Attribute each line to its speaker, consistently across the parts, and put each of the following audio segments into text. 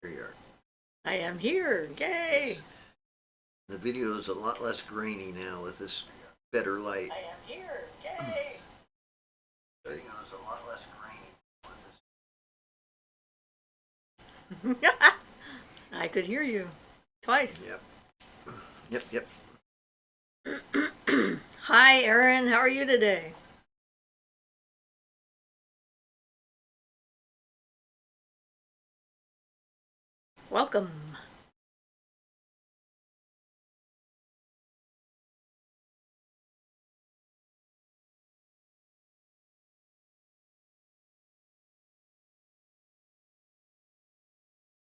Speaker 1: Here you are.
Speaker 2: I am here. Yay!
Speaker 1: The video is a lot less grainy now with this better light.
Speaker 2: I am here. Yay!
Speaker 1: The video is a lot less grainy with
Speaker 2: I could hear you twice.
Speaker 1: this. Yep.
Speaker 2: Hi, Erin. How are you today? Welcome.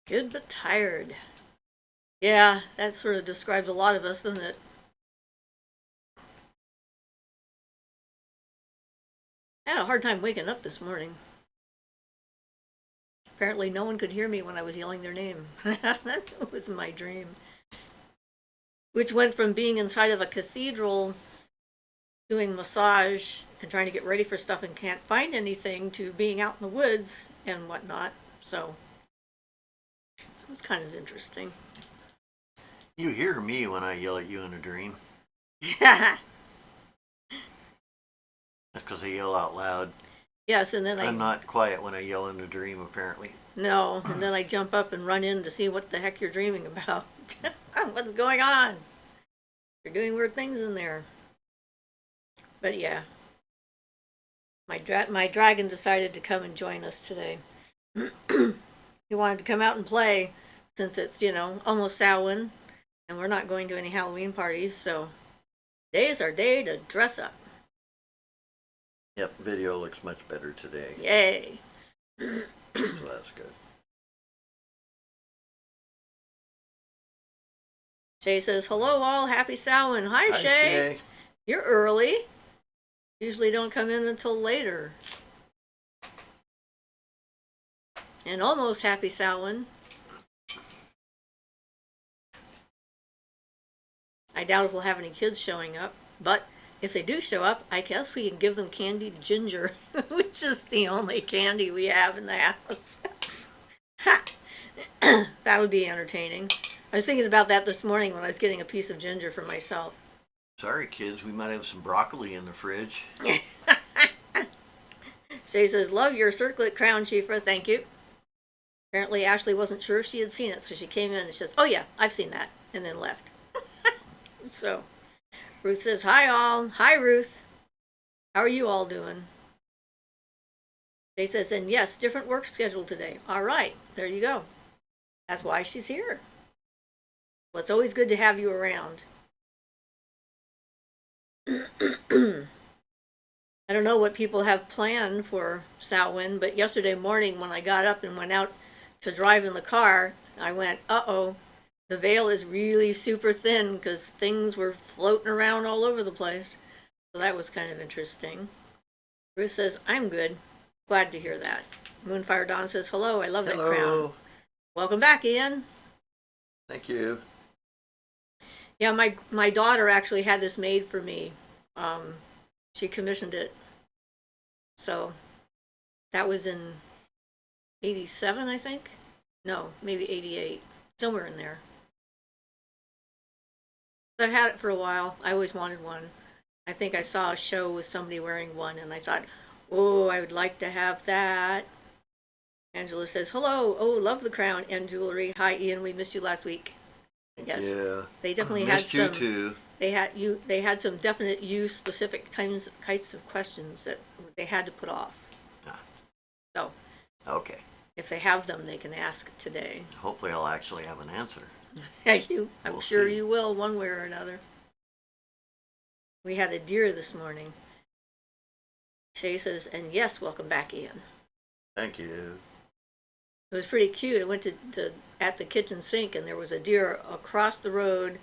Speaker 2: Good but tired. Yeah, that sort of describes a lot of us, doesn't it? I had a hard time waking up this morning. Apparently, no one could hear me when I was yelling their name. That was my dream. Which went from being inside of a cathedral doing massage and trying to get ready for stuff and can't find anything to being out in the woods and whatnot. So it was kind of interesting.
Speaker 1: You hear me when I yell at you in a dream.
Speaker 2: Yes,
Speaker 1: That's because I yell out loud.
Speaker 2: and then
Speaker 1: I'm not quiet when I yell in a dream, apparently.
Speaker 2: No, and then I jump up and run in to see what the heck you're dreaming about. What's going on? You're doing weird things in there. But yeah, my dragon decided to come and join us today. He wanted to come out and play since it's, almost Samhain and we're not going to any Halloween parties, so today is our day to dress up.
Speaker 1: Yep, video looks much better today.
Speaker 2: Yay!
Speaker 1: So that's good.
Speaker 2: Shay says, hello all, happy Samhain. Hi,
Speaker 1: Hi,
Speaker 2: Shay. You're early. Usually don't come in until later. And almost happy Samhain. I doubt if we'll have any kids showing up, but if they do show up, I guess we can give them candied ginger, which is the only candy we have in the house. That would be entertaining. I was thinking about that this morning when I was getting a piece of ginger for myself.
Speaker 1: Sorry, kids, we might have some broccoli in the fridge.
Speaker 2: Shay says, love your circlet crown, Siofra. Thank you. Apparently, Ashley wasn't sure she had seen it, so she came in and she says, oh yeah, I've seen that, and then left. So, Ruth says, hi all. Hi, Ruth. How are you all doing? Shay says, and yes, different work schedule today. All right, there you go. That's why she's here. Well, it's always good to have you around. I don't know what people have planned for Samhain, but yesterday morning when I got up and went out to drive in the car, I went, uh-oh, the veil is really super thin because things were floating around all over the place. So that was kind of interesting. Ruth says, I'm good. Glad to hear that. Moonfire Dawn says, hello, I love that crown. Welcome back, Ian.
Speaker 1: Thank you.
Speaker 2: Yeah, my daughter actually had this made for me. She commissioned it. So that was in 87, I think. No, maybe 88. Somewhere in there. I've had it for a while. I always wanted one. I think I saw a show with somebody wearing one and I thought, oh, I would like to have that. Angela says, hello. Oh, love the crown and jewelry. Hi, Ian. We missed you last week. Yes.
Speaker 1: Yeah.
Speaker 2: They definitely
Speaker 1: Missed
Speaker 2: had some.
Speaker 1: you too.
Speaker 2: They had some definite use specific kinds of questions that they had to put off.
Speaker 1: Ah.
Speaker 2: So.
Speaker 1: Okay.
Speaker 2: If they have them, they can ask today.
Speaker 1: Hopefully I'll actually have an answer.
Speaker 2: I'm sure you will, one way or another. We had a deer this morning. Shay says, and yes, welcome back, Ian.
Speaker 1: Thank you.
Speaker 2: It was pretty cute. I went to at the kitchen sink, and there was a deer across the road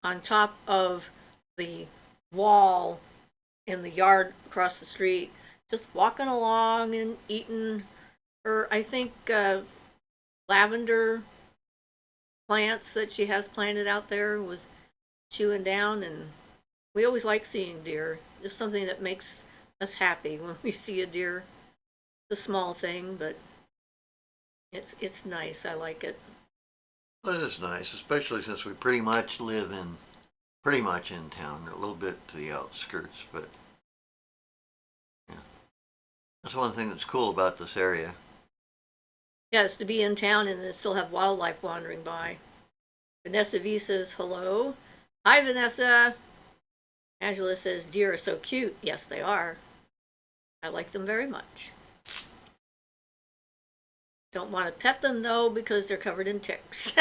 Speaker 2: on top of the wall in the yard across the street, just walking along and eating her, I think, lavender plants that she has planted out there, was chewing down. And we always like seeing deer. Just something that makes us happy when we see a deer. It's a small thing, but It's nice. I like it.
Speaker 1: Well, it is nice, especially since we pretty much in town, a little bit to the outskirts, but yeah. That's one thing that's cool about this area.
Speaker 2: Yeah, it's to be in town and then still have wildlife wandering by. Vanessa V says hello. Hi, Vanessa. Angela says deer are so cute. Yes, they are. I like them very much. Don't want to pet them though because they're covered in ticks.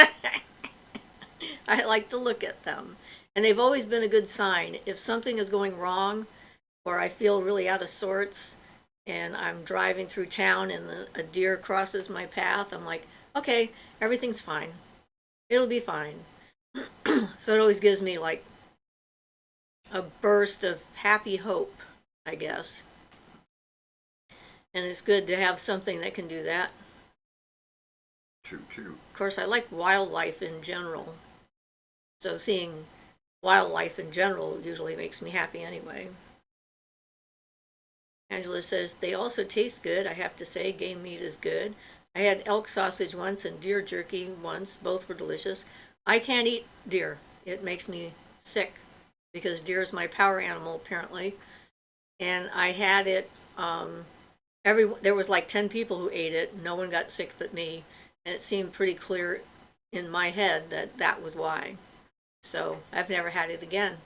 Speaker 2: I like to look at them. And they've always been a good sign. If something is going wrong or I feel really out of sorts and I'm driving through town and a deer crosses my path, I'm like, okay, everything's fine. It'll be fine. So it always gives me like a burst of happy hope, I guess. And it's good to have something that can do that.
Speaker 1: True, true.
Speaker 2: Of course, I like wildlife in general. So seeing wildlife in general usually makes me happy anyway. Angela says, they also taste good. I have to say, game meat is good. I had elk sausage once and deer jerky once. Both were delicious. I can't eat deer. It makes me sick because deer is my power animal, apparently. And I had it, there was like 10 people who ate it. No one got sick but me. And it seemed pretty clear in my head that that was why. So I've never had it again.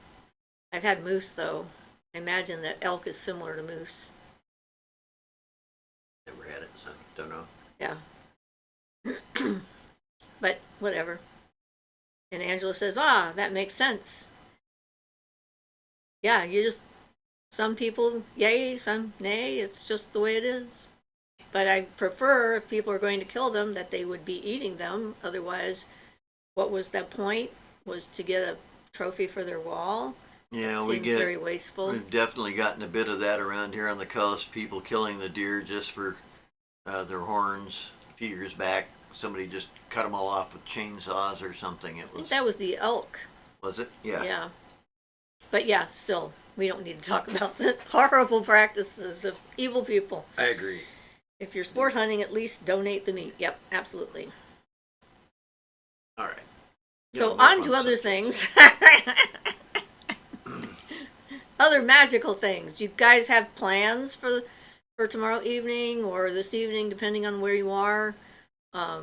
Speaker 2: I've had moose though. I imagine that elk is similar to moose.
Speaker 1: Never had it, so don't know.
Speaker 2: Yeah. But whatever. And Angela says, ah, that makes sense. Yeah, some people yay, some nay, it's just the way it is. But I prefer, if people are going to kill them, that they would be eating them. Otherwise, what was that point? Was to get a trophy for their wall.
Speaker 1: Yeah,
Speaker 2: Seems very wasteful.
Speaker 1: We've definitely gotten a bit of that around here on the coast. People killing the deer just for their horns. A few years back, somebody just cut them all off with chainsaws or something.
Speaker 2: I think that was the elk.
Speaker 1: Was it? Yeah.
Speaker 2: Yeah. But yeah, still, we don't need to talk about the horrible practices of evil people.
Speaker 1: I agree.
Speaker 2: If you're sport hunting, at least donate the meat. Yep, absolutely.
Speaker 1: All right.
Speaker 2: So on to other things. Other magical things. You guys have plans for tomorrow evening or this evening, depending on where you are? For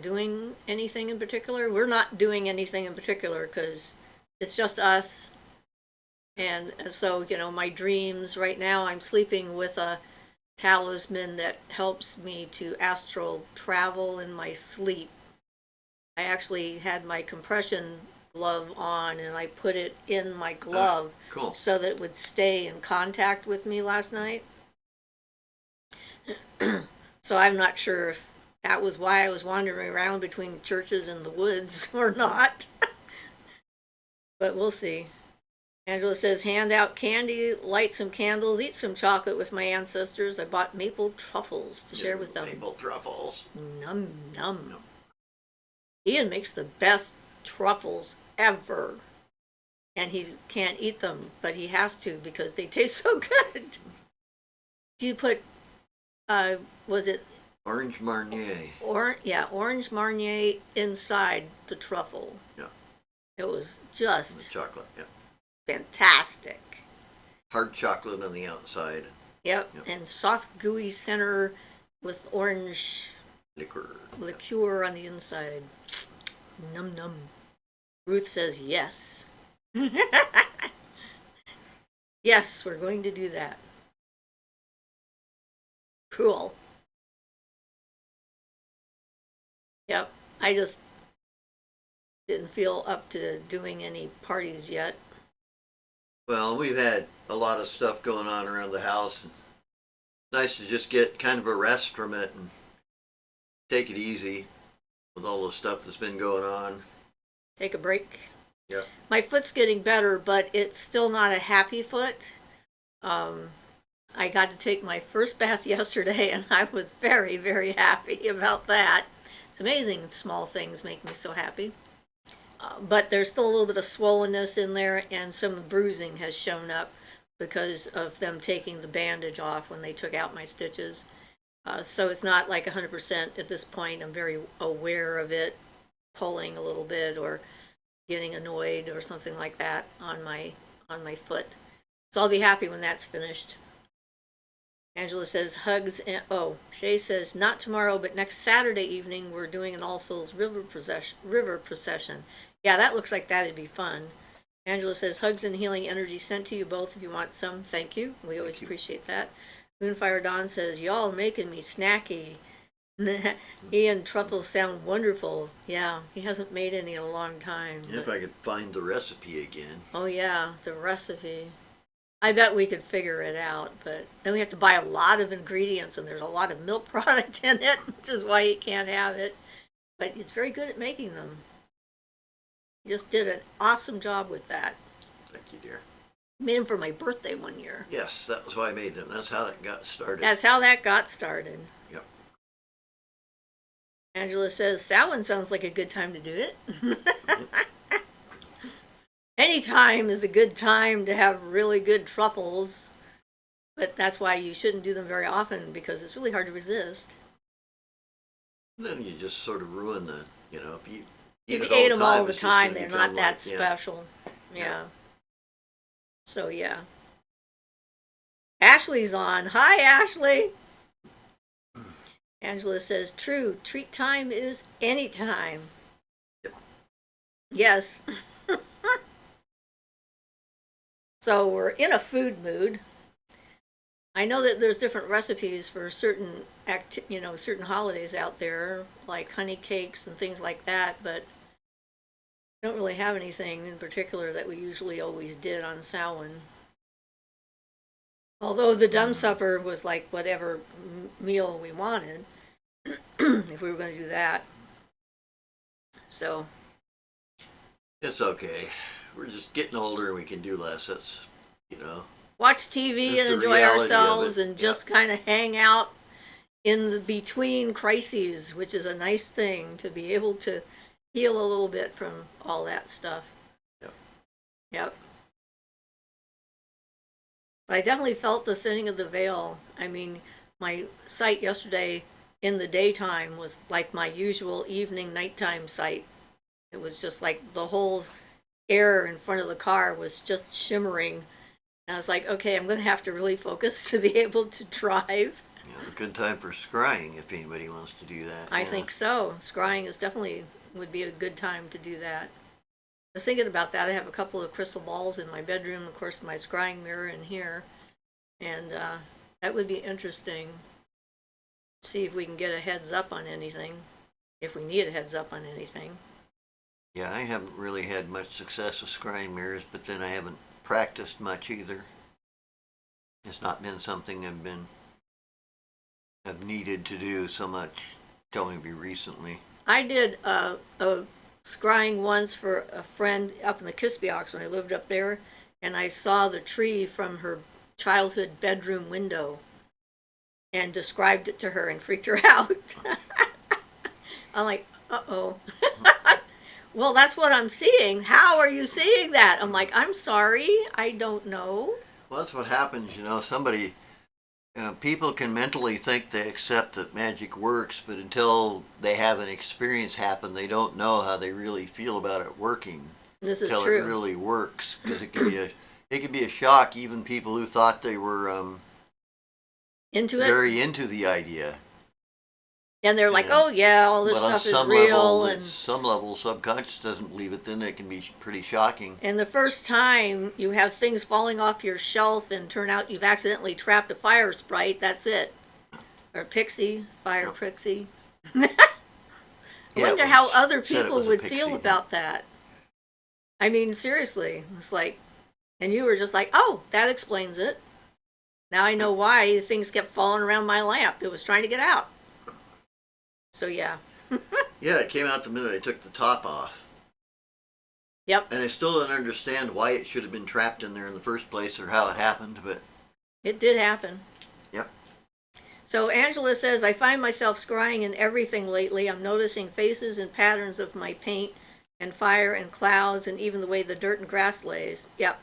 Speaker 2: doing anything in particular? We're not doing anything in particular because it's just us. And so, my dreams right now, I'm sleeping with a talisman that helps me to astral travel in my sleep. I actually had my compression glove on and I put it in my glove
Speaker 1: cool.
Speaker 2: So that it would stay in contact with me last night. So I'm not sure if that was why I was wandering around between churches and the woods or not. But we'll see. Angela says, hand out candy, light some candles, eat some chocolate with my ancestors. I bought maple truffles to share with them.
Speaker 1: Maple truffles.
Speaker 2: Num, num. Ian makes the best truffles ever. And he can't eat them, but he has to because they taste so good. Do you put, was it?
Speaker 1: Orange Marnier.
Speaker 2: Orange Marnier inside the truffle.
Speaker 1: Yeah.
Speaker 2: It was just
Speaker 1: the chocolate, yeah.
Speaker 2: Fantastic.
Speaker 1: Hard chocolate on the outside.
Speaker 2: Yep. And soft gooey center with orange liqueur on the inside. Num num. Ruth says yes. Yes, we're going to do that. Cool. Yep. I just didn't feel up to doing any parties yet.
Speaker 1: Well, we've had a lot of stuff going on around the house. It's nice to just get kind of a rest from it and take it easy with all the stuff that's been going on.
Speaker 2: Take a break.
Speaker 1: Yeah.
Speaker 2: My foot's getting better, but it's still not a happy foot. I got to take my first bath yesterday, and I was very, very happy about that. It's amazing small things make me so happy. But there's still a little bit of swollenness in there, and some bruising has shown up because of them taking the bandage off when they took out my stitches. So it's not like 100% at this point. I'm very aware of it pulling a little bit or getting annoyed or something like that on my foot. So I'll be happy when that's finished. Angela says hugs and Shay says not tomorrow but next Saturday evening we're doing an All Souls river procession. Yeah, that looks like that'd be fun. Angela says hugs and healing energy sent to you both if you want some. Thank you. We always appreciate that. Moonfire Dawn says y'all making me snacky. Ian truffles sound wonderful. Yeah, he hasn't made any in a long time.
Speaker 1: If I could find the recipe again.
Speaker 2: Oh yeah, the recipe. I bet we could figure it out, but then we have to buy a lot of ingredients and there's a lot of milk product in it, which is why he can't have it. But he's very good at making them. He just did an awesome job with that.
Speaker 1: Thank you, dear.
Speaker 2: I made them for my birthday one year.
Speaker 1: Yes, that was why I made them. That's how that got started.
Speaker 2: That's how that got started.
Speaker 1: Yep.
Speaker 2: Angela says, Samhain sounds like a good time to do it. Any time is a good time to have really good truffles, but that's why you shouldn't do them very often because it's really hard to resist.
Speaker 1: Then you just sort of ruin the, if you
Speaker 2: If you
Speaker 1: eat
Speaker 2: ate
Speaker 1: it
Speaker 2: them all the
Speaker 1: it's just
Speaker 2: time,
Speaker 1: gonna
Speaker 2: they're
Speaker 1: become
Speaker 2: not that
Speaker 1: like,
Speaker 2: special.
Speaker 1: Yeah.
Speaker 2: Yeah. So, yeah. Ashley's on. Hi, Ashley. Angela says, true, treat time is any time.
Speaker 1: Yep.
Speaker 2: Yes. So we're in a food mood. I know that there's different recipes for certain certain holidays out there, like honey cakes and things like that, but I don't really have anything in particular that we usually always did on Samhain. Although the dumb supper was like whatever meal we wanted, if we were going to do that. So.
Speaker 1: It's okay. We're just getting older and we can do less. That's,
Speaker 2: Watch TV
Speaker 1: that's
Speaker 2: and
Speaker 1: the
Speaker 2: enjoy
Speaker 1: reality of
Speaker 2: ourselves
Speaker 1: it.
Speaker 2: and just kind of hang out in the between crises, which is a nice thing to be able to heal a little bit from all that stuff.
Speaker 1: Yep.
Speaker 2: Yep. But I definitely felt the thinning of the veil. I mean, my sight yesterday in the daytime was like my usual evening nighttime sight. It was just like the whole air in front of the car was just shimmering. And I was like, okay, I'm going to have to really focus to be able to drive.
Speaker 1: A good time for scrying if anybody wants to do that.
Speaker 2: I think so. Scrying is definitely would be a good time to do that. I was thinking about that. I have a couple of crystal balls in my bedroom, of course, my scrying mirror in here. And that would be interesting. See if we can get a heads up on anything, if we need a heads up on anything.
Speaker 1: Yeah, I haven't really had much success with scrying mirrors, but then I haven't practiced much either. It's not been something I've needed to do so much till maybe recently.
Speaker 2: I did a scrying once for a friend up in the Kispiox when I lived up there, and I saw the tree from her childhood bedroom window and described it to her and freaked her out. I'm like, uh-oh. Well, that's what I'm seeing. How are you seeing that? I'm like, I'm sorry, I don't know.
Speaker 1: Well, that's what happens, somebody, people can mentally think they accept that magic works, but until they have an experience happen, they don't know how they really feel about it working.
Speaker 2: This is
Speaker 1: until
Speaker 2: true.
Speaker 1: It really works, because it can be a shock, even people who thought they were
Speaker 2: into it,
Speaker 1: very into the idea.
Speaker 2: And they're like, oh yeah, all this stuff is real. And
Speaker 1: some level, subconscious doesn't believe it, then it can be pretty shocking.
Speaker 2: And the first time you have things falling off your shelf and turn out you've accidentally trapped a fire sprite, that's it. Or pixie, fire pixie. I wonder how other people would feel about that. I mean, seriously, it's like, and you were just like, oh, that explains it. Now I know why things kept falling around my lamp. It was trying to get out. So yeah.
Speaker 1: Yeah, it came out the minute I took the top off.
Speaker 2: Yep.
Speaker 1: And I still don't understand why it should have been trapped in there in the first place or how it happened, but
Speaker 2: it did happen.
Speaker 1: Yep.
Speaker 2: So Angela says, I find myself scrying in everything lately. I'm noticing faces and patterns of my paint and fire and clouds and even the way the dirt and grass lays. Yep.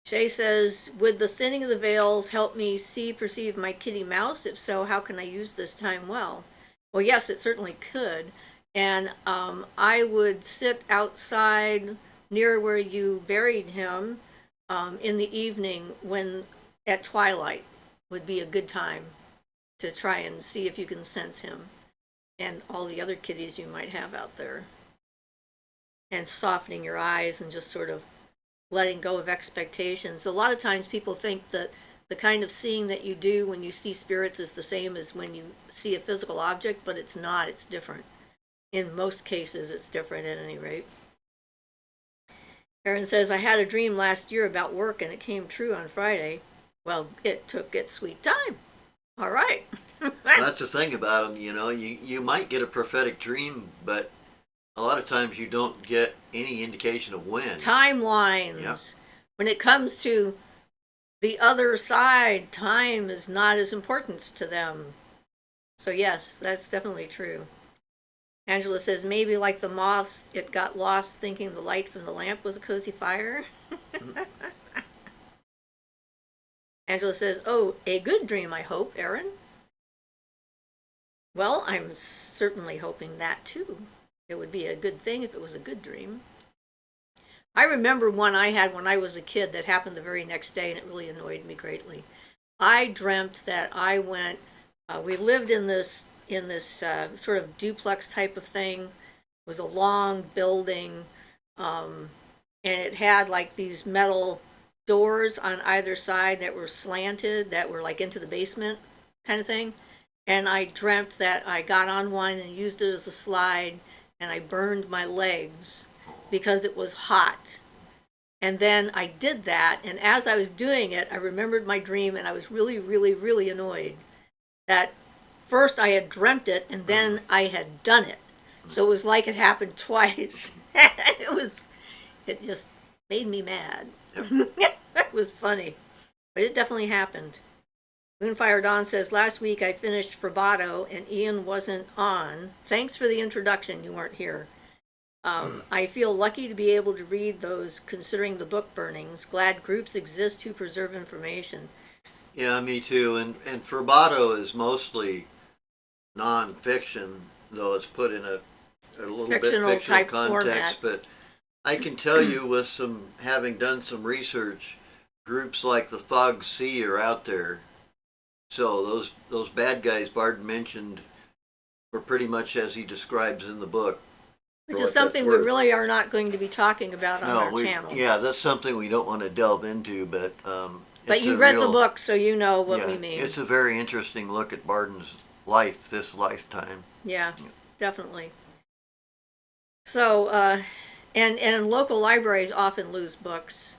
Speaker 2: Shay says, would the thinning of the veils help me perceive my kitty mouse? If so, how can I use this time well? Well, yes, it certainly could. And I would sit outside near where you buried him in the evening when at twilight would be a good time to try and see if you can sense him and all the other kitties you might have out there. And softening your eyes and just sort of letting go of expectations. A lot of times people think that the kind of seeing that you do when you see spirits is the same as when you see a physical object, but it's not. It's different. In most cases, it's different at any rate. Erin says, I had a dream last year about work and it came true on Friday. Well, it took its sweet time. All right.
Speaker 1: That's the thing about them, you might get a prophetic dream, but a lot of times you don't get any indication of when.
Speaker 2: Timelines. Yep. When it comes to the other side, time is not as important to them. So yes, that's definitely true. Angela says, maybe like the moths, it got lost thinking the light from the lamp was a cozy fire. Angela says, oh, a good dream, I hope, Erin. Well, I'm certainly hoping that too. It would be a good thing if it was a good dream. I remember one I had when I was a kid that happened the very next day, and it really annoyed me greatly. I dreamt that I went, we lived in this sort of duplex type of thing. It was a long building, and it had like these metal doors on either side that were slanted, that were like into the basement kind of thing. And I dreamt that I got on one and used it as a slide, and I burned my legs because it was hot. And then I did that, and as I was doing it, I remembered my dream, and I was really, really, really annoyed that first I had dreamt it, and then I had done it. So it was like it happened twice. It just made me mad. Yep. It was funny, but it definitely happened. Moonfire Dawn says, last week I finished Frabado and Ian wasn't on. Thanks for the introduction. You weren't here. I feel lucky to be able to read those considering the book burnings. Glad groups exist to preserve information.
Speaker 1: Yeah, me too. And Frabado is mostly non-fiction, though it's put in a little
Speaker 2: fictional
Speaker 1: bit fictional
Speaker 2: type
Speaker 1: context.
Speaker 2: Format.
Speaker 1: But I can tell you, with having done some research, groups like the Fog Sea are out there. So those bad guys Barton mentioned were pretty much as he describes in the book.
Speaker 2: Which is something we really are not going to be talking about on our channel.
Speaker 1: Yeah, that's something we don't want to delve into, but
Speaker 2: you read the book, so you know what we mean.
Speaker 1: It's a very interesting look at Barton's life this lifetime.
Speaker 2: Yeah, definitely. So, and local libraries often lose books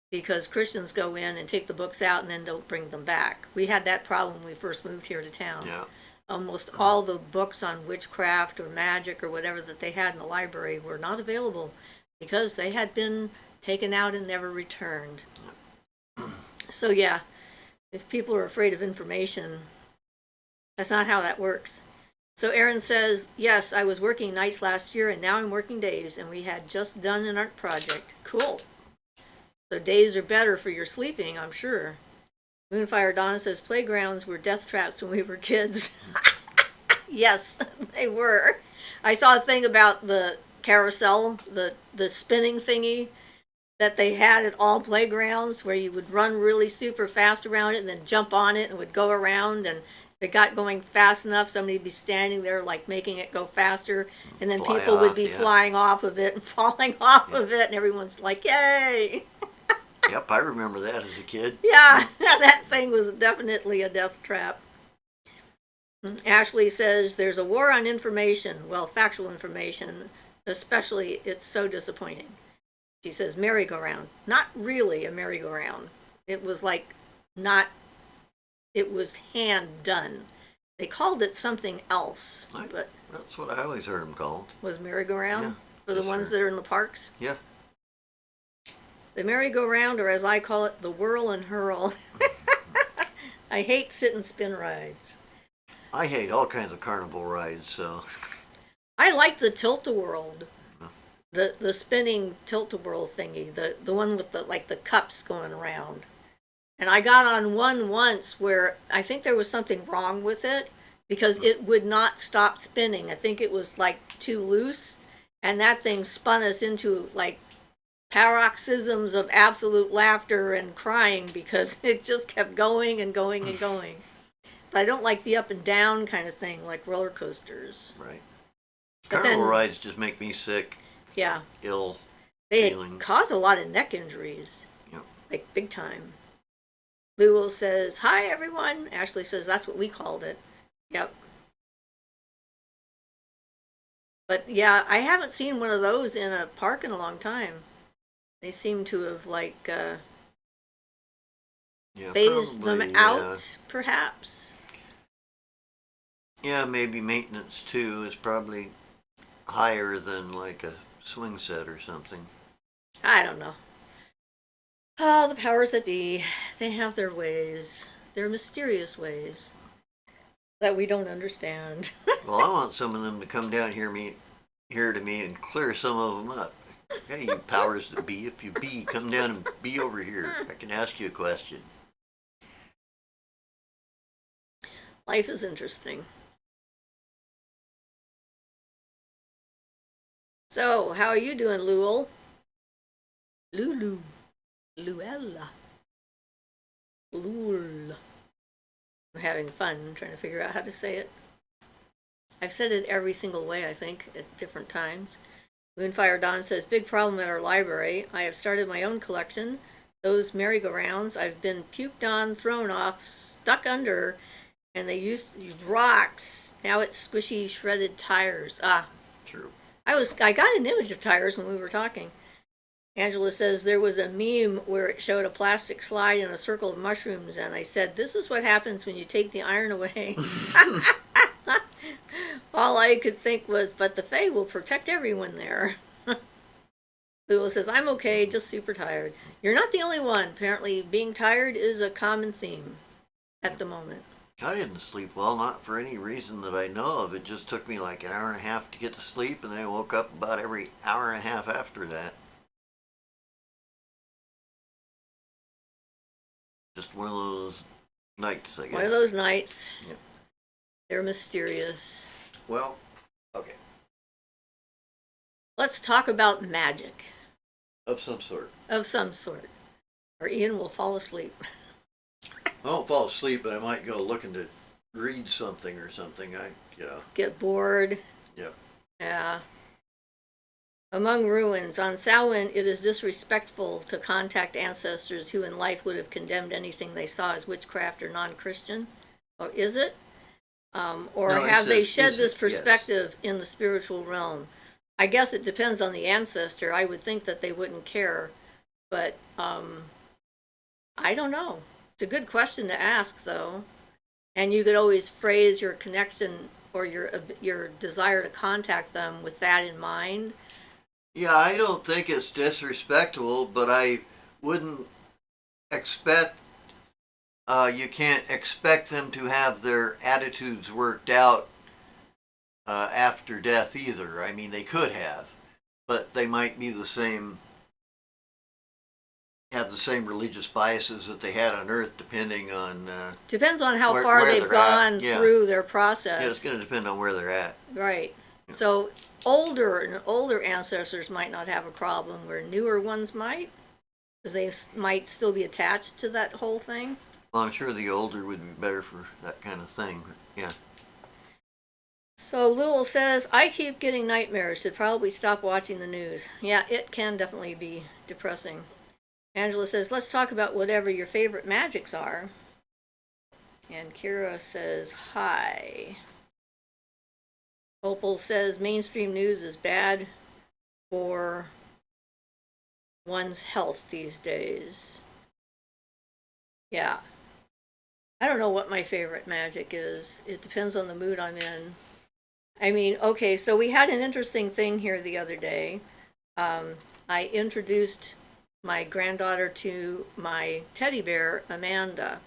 Speaker 2: because Christians go in and take the books out and then don't bring them back. We had that problem when we first moved here to town.
Speaker 1: Yeah.
Speaker 2: Almost all the books on witchcraft or magic or whatever that they had in the library were not available because they had been taken out and never returned. So yeah, if people are afraid of information, that's not how that works. So Erin says, yes, I was working nights last year and now I'm working days, and we had just done an art project. Cool. So days are better for your sleeping, I'm sure. Moonfire Dawn says, playgrounds were death traps when we were kids. Yes, they were. I saw a thing about the carousel, the spinning thingy that they had at all playgrounds, where you would run really super fast around it and then jump on it and would go around, and if it got going fast enough, somebody would be standing there like making it go faster, and then people would be flying off of it and falling off of it, and everyone's like, yay!
Speaker 1: Yep, I remember that as a kid.
Speaker 2: Yeah, that thing was definitely a death trap. Ashley says, there's a war on information, well, factual information, especially, it's so disappointing. She says, merry-go-round. Not really a merry-go-round. It was it was hand done. They called it something else, but
Speaker 1: that's what I always heard them called.
Speaker 2: Was merry-go-round?
Speaker 1: Yeah,
Speaker 2: for the ones that are in the parks?
Speaker 1: Yeah.
Speaker 2: The merry-go-round, or as I call it, the whirl and hurl. I hate sit and spin rides.
Speaker 1: I hate all kinds of carnival rides, so.
Speaker 2: I like the tilt-a-whirl. the spinning tilt-a-whirl thingy, the one with the cups going around. And I got on one once where I think there was something wrong with it because it would not stop spinning. I think it was like too loose, and that thing spun us into like paroxysms of absolute laughter and crying because it just kept going and going and going. But I don't like the up and down kind of thing like roller coasters.
Speaker 1: Right.
Speaker 2: But
Speaker 1: Carnival
Speaker 2: then,
Speaker 1: rides just make me sick,
Speaker 2: yeah,
Speaker 1: ill
Speaker 2: they
Speaker 1: feeling.
Speaker 2: cause a lot of neck injuries,
Speaker 1: Yep.
Speaker 2: like big time. Lewell says, "Hi everyone." Ashley says, "That's what we called it." Yep. But yeah, I haven't seen one of those in a park in a long time. They seem to have
Speaker 1: Yeah,
Speaker 2: phased them
Speaker 1: probably.
Speaker 2: out, perhaps.
Speaker 1: Yeah, maybe maintenance too is probably higher than like a swing set or something.
Speaker 2: I don't know. Oh, the powers that be, they have their ways, their mysterious ways that we don't understand.
Speaker 1: Well, I want some of them to come down here to me and clear some of them up. Hey, you powers that be, if you be, come down and be over here. I can ask you a question.
Speaker 2: Life is interesting. So, how are you doing, Lewell? Lulu. Luella. Lul. I'm having fun trying to figure out how to say it. I've said it every single way, I think, at different times. Moonfire Dawn says, big problem at our library. I have started my own collection. Those merry-go-rounds I've been puked on, thrown off, stuck under, and they used to use rocks. Now it's squishy, shredded tires. Ah.
Speaker 1: True.
Speaker 2: I got an image of tires when we were talking. Angela says there was a meme where it showed a plastic slide in a circle of mushrooms, and I said, this is what happens when you take the iron away. All I could think was, but the Fae will protect everyone there. Lewis says, I'm okay, just super tired. You're not the only one. Apparently, being tired is a common theme at the moment.
Speaker 1: I didn't sleep well, not for any reason that I know of. It just took me like an hour and a half to get to sleep, and then I woke up about every hour and a half after that. Just one of those nights, I guess.
Speaker 2: One of those nights.
Speaker 1: Yep.
Speaker 2: They're mysterious.
Speaker 1: Well, okay.
Speaker 2: Let's talk about magic.
Speaker 1: Of some sort.
Speaker 2: Of some sort. Or Ian will fall asleep.
Speaker 1: I won't fall asleep, but I might go looking to read something or something.
Speaker 2: Get bored.
Speaker 1: Yep.
Speaker 2: Yeah. Among ruins, on Samhain, it is disrespectful to contact ancestors who in life would have condemned anything they saw as witchcraft or non-Christian. Or is it? Or
Speaker 1: No,
Speaker 2: have they shed
Speaker 1: is
Speaker 2: this
Speaker 1: it?
Speaker 2: perspective in the spiritual realm? I guess it depends on the ancestor. I would think that they wouldn't care. But I don't know. It's a good question to ask, though. And you could always phrase your connection or your desire to contact them with that in mind.
Speaker 1: Yeah, I don't think it's disrespectful, but I wouldn't expect, you can't expect them to have their attitudes worked out after death either. I mean, they could have, but they might be have the same religious biases that they had on Earth, depending on
Speaker 2: Depends on how
Speaker 1: where
Speaker 2: far they've
Speaker 1: they're
Speaker 2: gone
Speaker 1: at. Yeah.
Speaker 2: through their process.
Speaker 1: Yeah, it's going to depend on where they're at.
Speaker 2: Right.
Speaker 1: Yeah.
Speaker 2: So older ancestors might not have a problem where newer ones might, because they might still be attached to that whole thing.
Speaker 1: Well, I'm sure the older would be better for that kind of thing. But yeah.
Speaker 2: So Lowell says, I keep getting nightmares. Should probably stop watching the news. Yeah, it can definitely be depressing. Angela says, let's talk about whatever your favorite magics are. And Kira says, hi. Opal says, mainstream news is bad for one's health these days. Yeah. I don't know what my favorite magic is. It depends on the mood I'm in. I mean, okay, so we had an interesting thing here the other day. I introduced my granddaughter to my teddy bear, Amanda,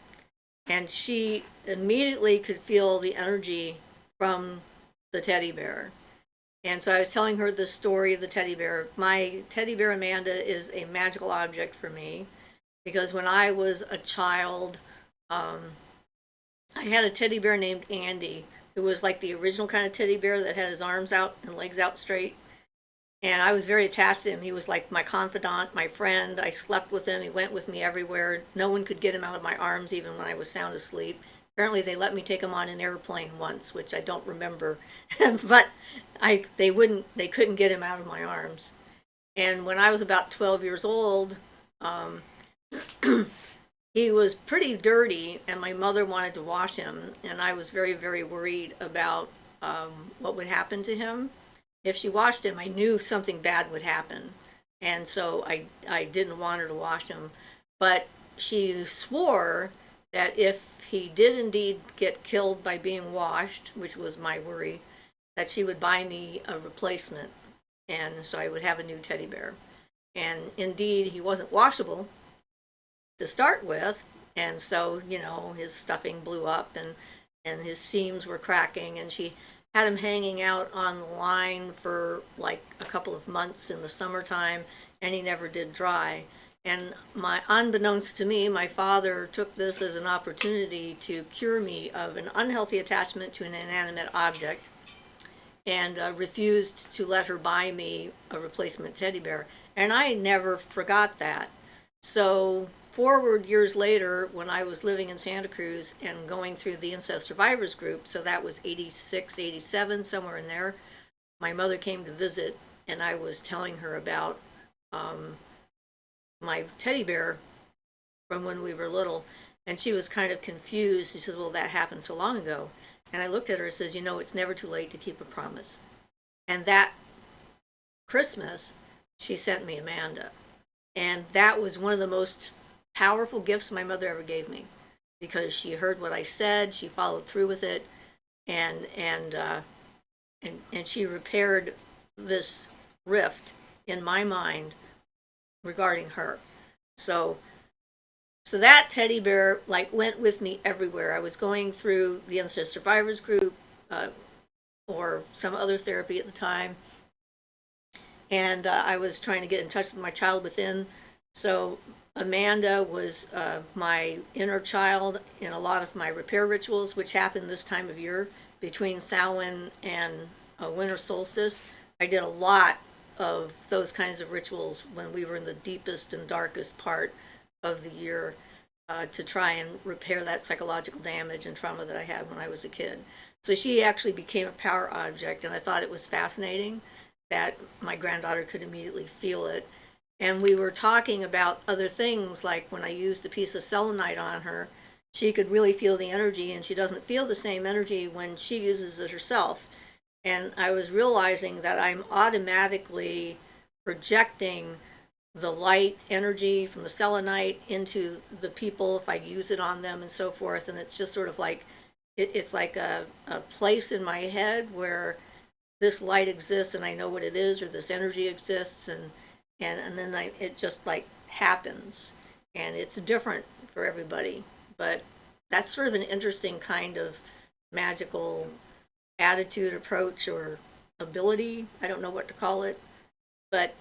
Speaker 2: and she immediately could feel the energy from the teddy bear. And so I was telling her the story of the teddy bear. My teddy bear Amanda is a magical object for me because when I was a child, um, I had a teddy bear named Andy, who was like the original kind of teddy bear that had his arms out and legs out straight. And I was very attached to him. He was like my confidant, my friend. I slept with him. He went with me everywhere. No one could get him out of my arms even when I was sound asleep. Apparently they let me take him on an airplane once, which I don't remember. But they couldn't get him out of my arms. And when I was about 12 years old, um, he was pretty dirty, and my mother wanted to wash him, and I was very, very worried about what would happen to him. If she washed him, I knew something bad would happen, and so I didn't want her to wash him. But she swore that if he did indeed get killed by being washed, which was my worry, that she would buy me a replacement, and so I would have a new teddy bear. And indeed, he wasn't washable to start with, and so his stuffing blew up, and his seams were cracking, and she had him hanging out on the line for like a couple of months in the summertime, and he never did dry. And unbeknownst to me, my father took this as an opportunity to cure me of an unhealthy attachment to an inanimate object, and refused to let her buy me a replacement teddy bear. And I never forgot that. So forward years later, when I was living in Santa Cruz and going through the incest survivors group, so that was 86, 87, somewhere in there, my mother came to visit, and I was telling her about my teddy bear from when we were little, and she was kind of confused. She says, well, that happened so long ago. And I looked at her and says, it's never too late to keep a promise. And that Christmas, she sent me Amanda. And that was one of the most powerful gifts my mother ever gave me, because she heard what I said, she followed through with it, and she repaired this rift in my mind regarding her. So that teddy bear like went with me everywhere. I was going through the incest survivors group or some other therapy at the time, and I was trying to get in touch with my child within. So Amanda was my inner child in a lot of my repair rituals, which happen this time of year between Samhain and winter solstice. I did a lot of those kinds of rituals when we were in the deepest and darkest part of the year to try and repair that psychological damage and trauma that I had when I was a kid. So she actually became a power object, and I thought it was fascinating that my granddaughter could immediately feel it. And we were talking about other things, like when I used a piece of selenite on her, she could really feel the energy, and she doesn't feel the same energy when she uses it herself. And I was realizing that I'm automatically projecting the light energy from the selenite into the people if I use it on them and so forth. And it's just sort of like, it's like a place in my head where this light exists and I know what it is, or this energy exists, and then it just like happens, and it's different for everybody. But that's sort of an interesting kind of magical attitude, approach, or ability. I don't know what to call it, but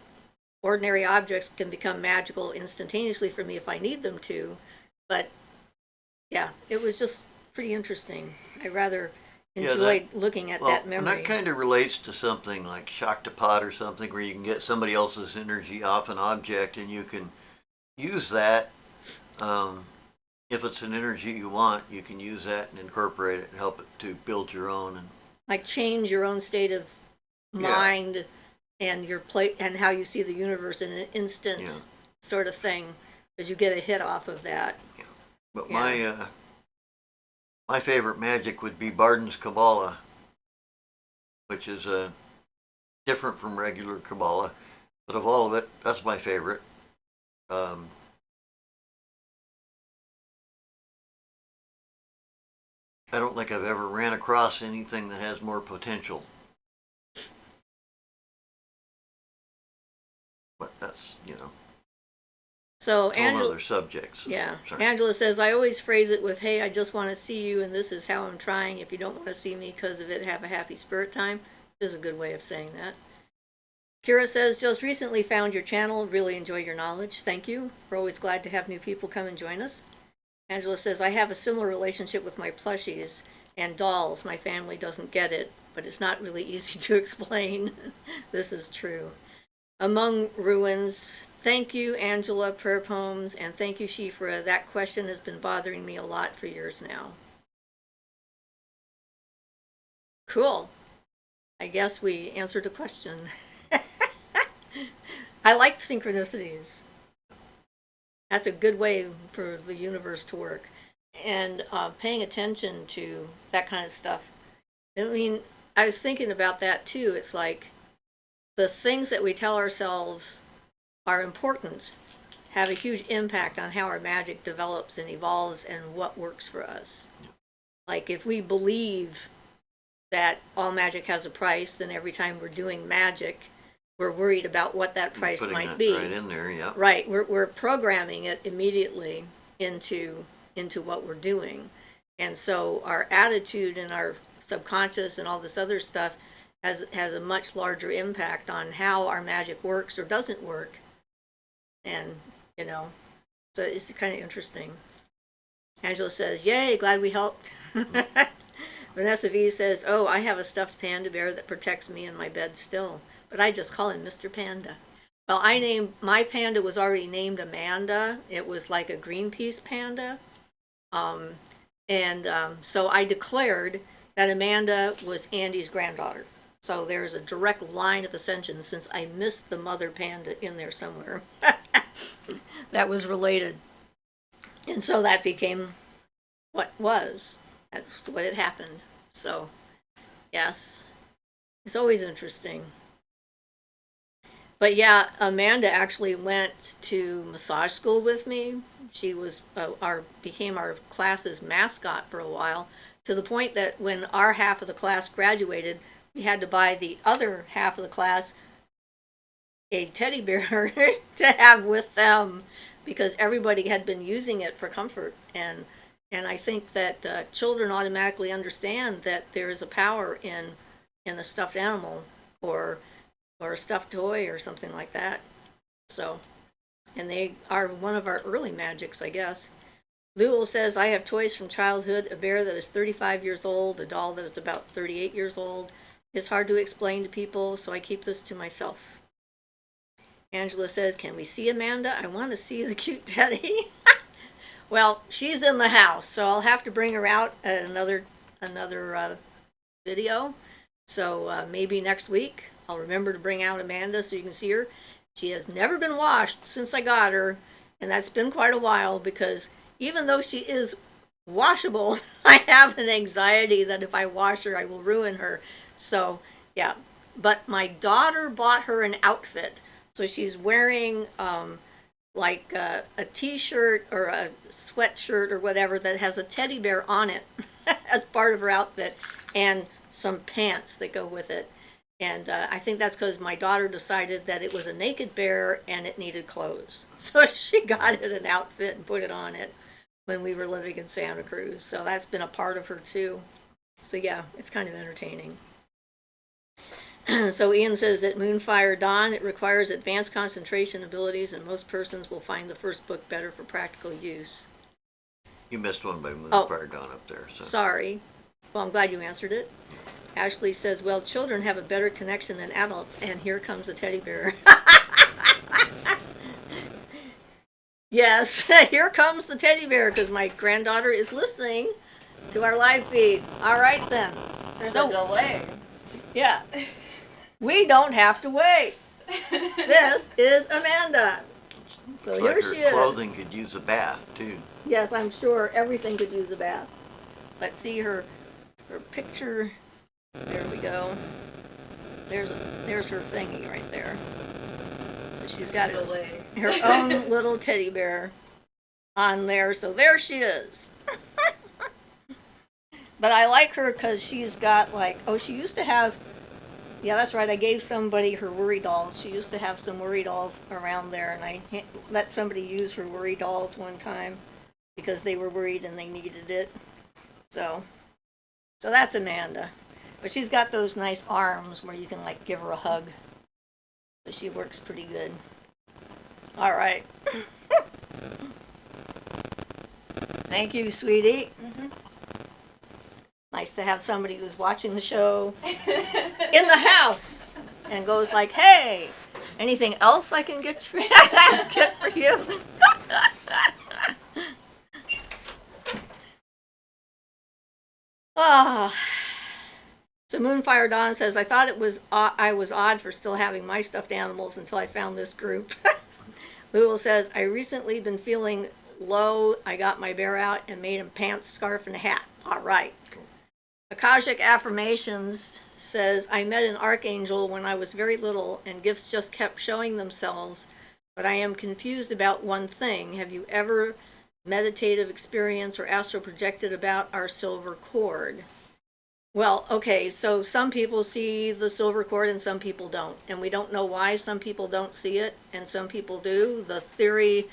Speaker 2: ordinary objects can become magical instantaneously for me if I need them to. But yeah, it was just pretty interesting. I rather enjoyed looking at that memory.
Speaker 1: And that kind of relates to something like Shaktipat or something, where you can get somebody else's energy off an object and you can use that. If it's an energy you want, you can use that and incorporate it and help it to build your own. And
Speaker 2: like change your own state of mind and your and how you see the universe in an instant sort of thing, because you get a hit off of that.
Speaker 1: Yeah. But my favorite magic would be Barden's Kabbalah, which is different from regular Kabbalah, but of all of it, that's my favorite. I don't think I've ever ran across anything that has more potential. But that's,
Speaker 2: So
Speaker 1: other subjects.
Speaker 2: Yeah.
Speaker 1: Sorry.
Speaker 2: Angela says, I always phrase it with, hey, I just want to see you, and this is how I'm trying. If you don't want to see me because of it, have a happy spirit time. is a good way of saying that. Kira says, just recently found your channel. Really enjoy your knowledge. Thank you. We're always glad to have new people come and join us. Angela says, I have a similar relationship with my plushies and dolls. My family doesn't get it, but it's not really easy to explain. This is true. Among Ruins, thank you, Angela, prayer poems, and thank you, Siofra. That question has been bothering me a lot for years now. Cool. I guess we answered a question. I like synchronicities. That's a good way for the universe to work. And paying attention to that kind of stuff. I mean, I was thinking about that too. It's like the things that we tell ourselves are important have a huge impact on how our magic develops and evolves and what works for us. Like if we believe that all magic has a price, then every time we're doing magic, we're worried about what that price might be.
Speaker 1: Right in there, yeah.
Speaker 2: Right, we're programming it immediately into what we're doing, and so our attitude and our subconscious and all this other stuff has a much larger impact on how our magic works or doesn't work, and so it's kind of interesting. Angela says, "Yay, glad we helped." Vanessa V says, "Oh, I have a stuffed panda bear that protects me in my bed still, but I just call him Mr. Panda." Well, my panda was already named Amanda. It was like a Greenpeace panda. So I declared that Amanda was Andy's granddaughter. So there's a direct line of ascension since I missed the mother panda in there somewhere. That was related. And so that became what was. That's what had happened. So, yes, it's always interesting. But yeah, Amanda actually went to massage school with me. She was became our class's mascot for a while, to the point that when our half of the class graduated, we had to buy the other half of the class a teddy bear to have with them, because everybody had been using it for comfort. And I think that children automatically understand that there is a power in a stuffed animal or a stuffed toy or something like that. So, and they are one of our early magics, I guess. Lewell says, I have toys from childhood, a bear that is 35 years old, a doll that is about 38 years old. It's hard to explain to people, so I keep this to myself. Angela says, can we see Amanda? I want to see the cute teddy. Well, she's in the house, so I'll have to bring her out at another video. So maybe next week I'll remember to bring out Amanda so you can see her. She has never been washed since I got her, and that's been quite a while, because even though she is washable, I have an anxiety that if I wash her, I will ruin her. So, yeah. But my daughter bought her an outfit. So she's wearing like a t-shirt or a sweatshirt or whatever that has a teddy bear on it as part of her outfit, and some pants that go with it. And I think that's because my daughter decided that it was a naked bear and it needed clothes. So she got it an outfit and put it on it when we were living in Santa Cruz. So that's been a part of her too. So yeah, it's kind of entertaining. So Ian says that Moonfire Dawn, it requires advanced concentration abilities, and most persons will find the first book better for practical use.
Speaker 1: You missed one by Moonfire Dawn up there. So.
Speaker 2: Sorry. Well, I'm glad you answered it. Ashley says, well, children have a better connection than adults, and here comes a teddy bear. Yes, here comes the teddy bear, because my granddaughter is listening to our live feed. All right, then.
Speaker 3: There's a delay.
Speaker 2: Yeah. We don't have to wait. This is Amanda. So
Speaker 1: Looks
Speaker 2: here
Speaker 1: like
Speaker 2: she
Speaker 1: her
Speaker 2: is.
Speaker 1: clothing could use a bath, too.
Speaker 2: Yes, I'm sure everything could use a bath. Let's see her picture. There we go. There's her thingy right there. So she's got her own little teddy bear on there. So there she is. But I like her because she's got she used to have, yeah, that's right, I gave somebody her worry dolls. She used to have some worry dolls around there, and I let somebody use her worry dolls one time because they were worried and they needed it. So that's Amanda. But she's got those nice arms where you can like give her a hug. So she works pretty good. All right. Thank you, sweetie. Nice to have somebody who's watching the show in the house and goes like, "Hey, anything else I can get for you?" Ah. So Moonfire Dawn says, I thought I was odd for still having my stuffed animals until I found this group. Lulu says, I recently been feeling low. I got my bear out and made him pants, scarf, and a hat. All right. Cool. Akashic Affirmations says, I met an archangel when I was very little and gifts just kept showing themselves, but I am confused about one thing. Have you ever meditative experience or astral projected about our silver cord? Well, okay, so some people see the silver cord and some people don't. And we don't know why some people don't see it and some people do. The theory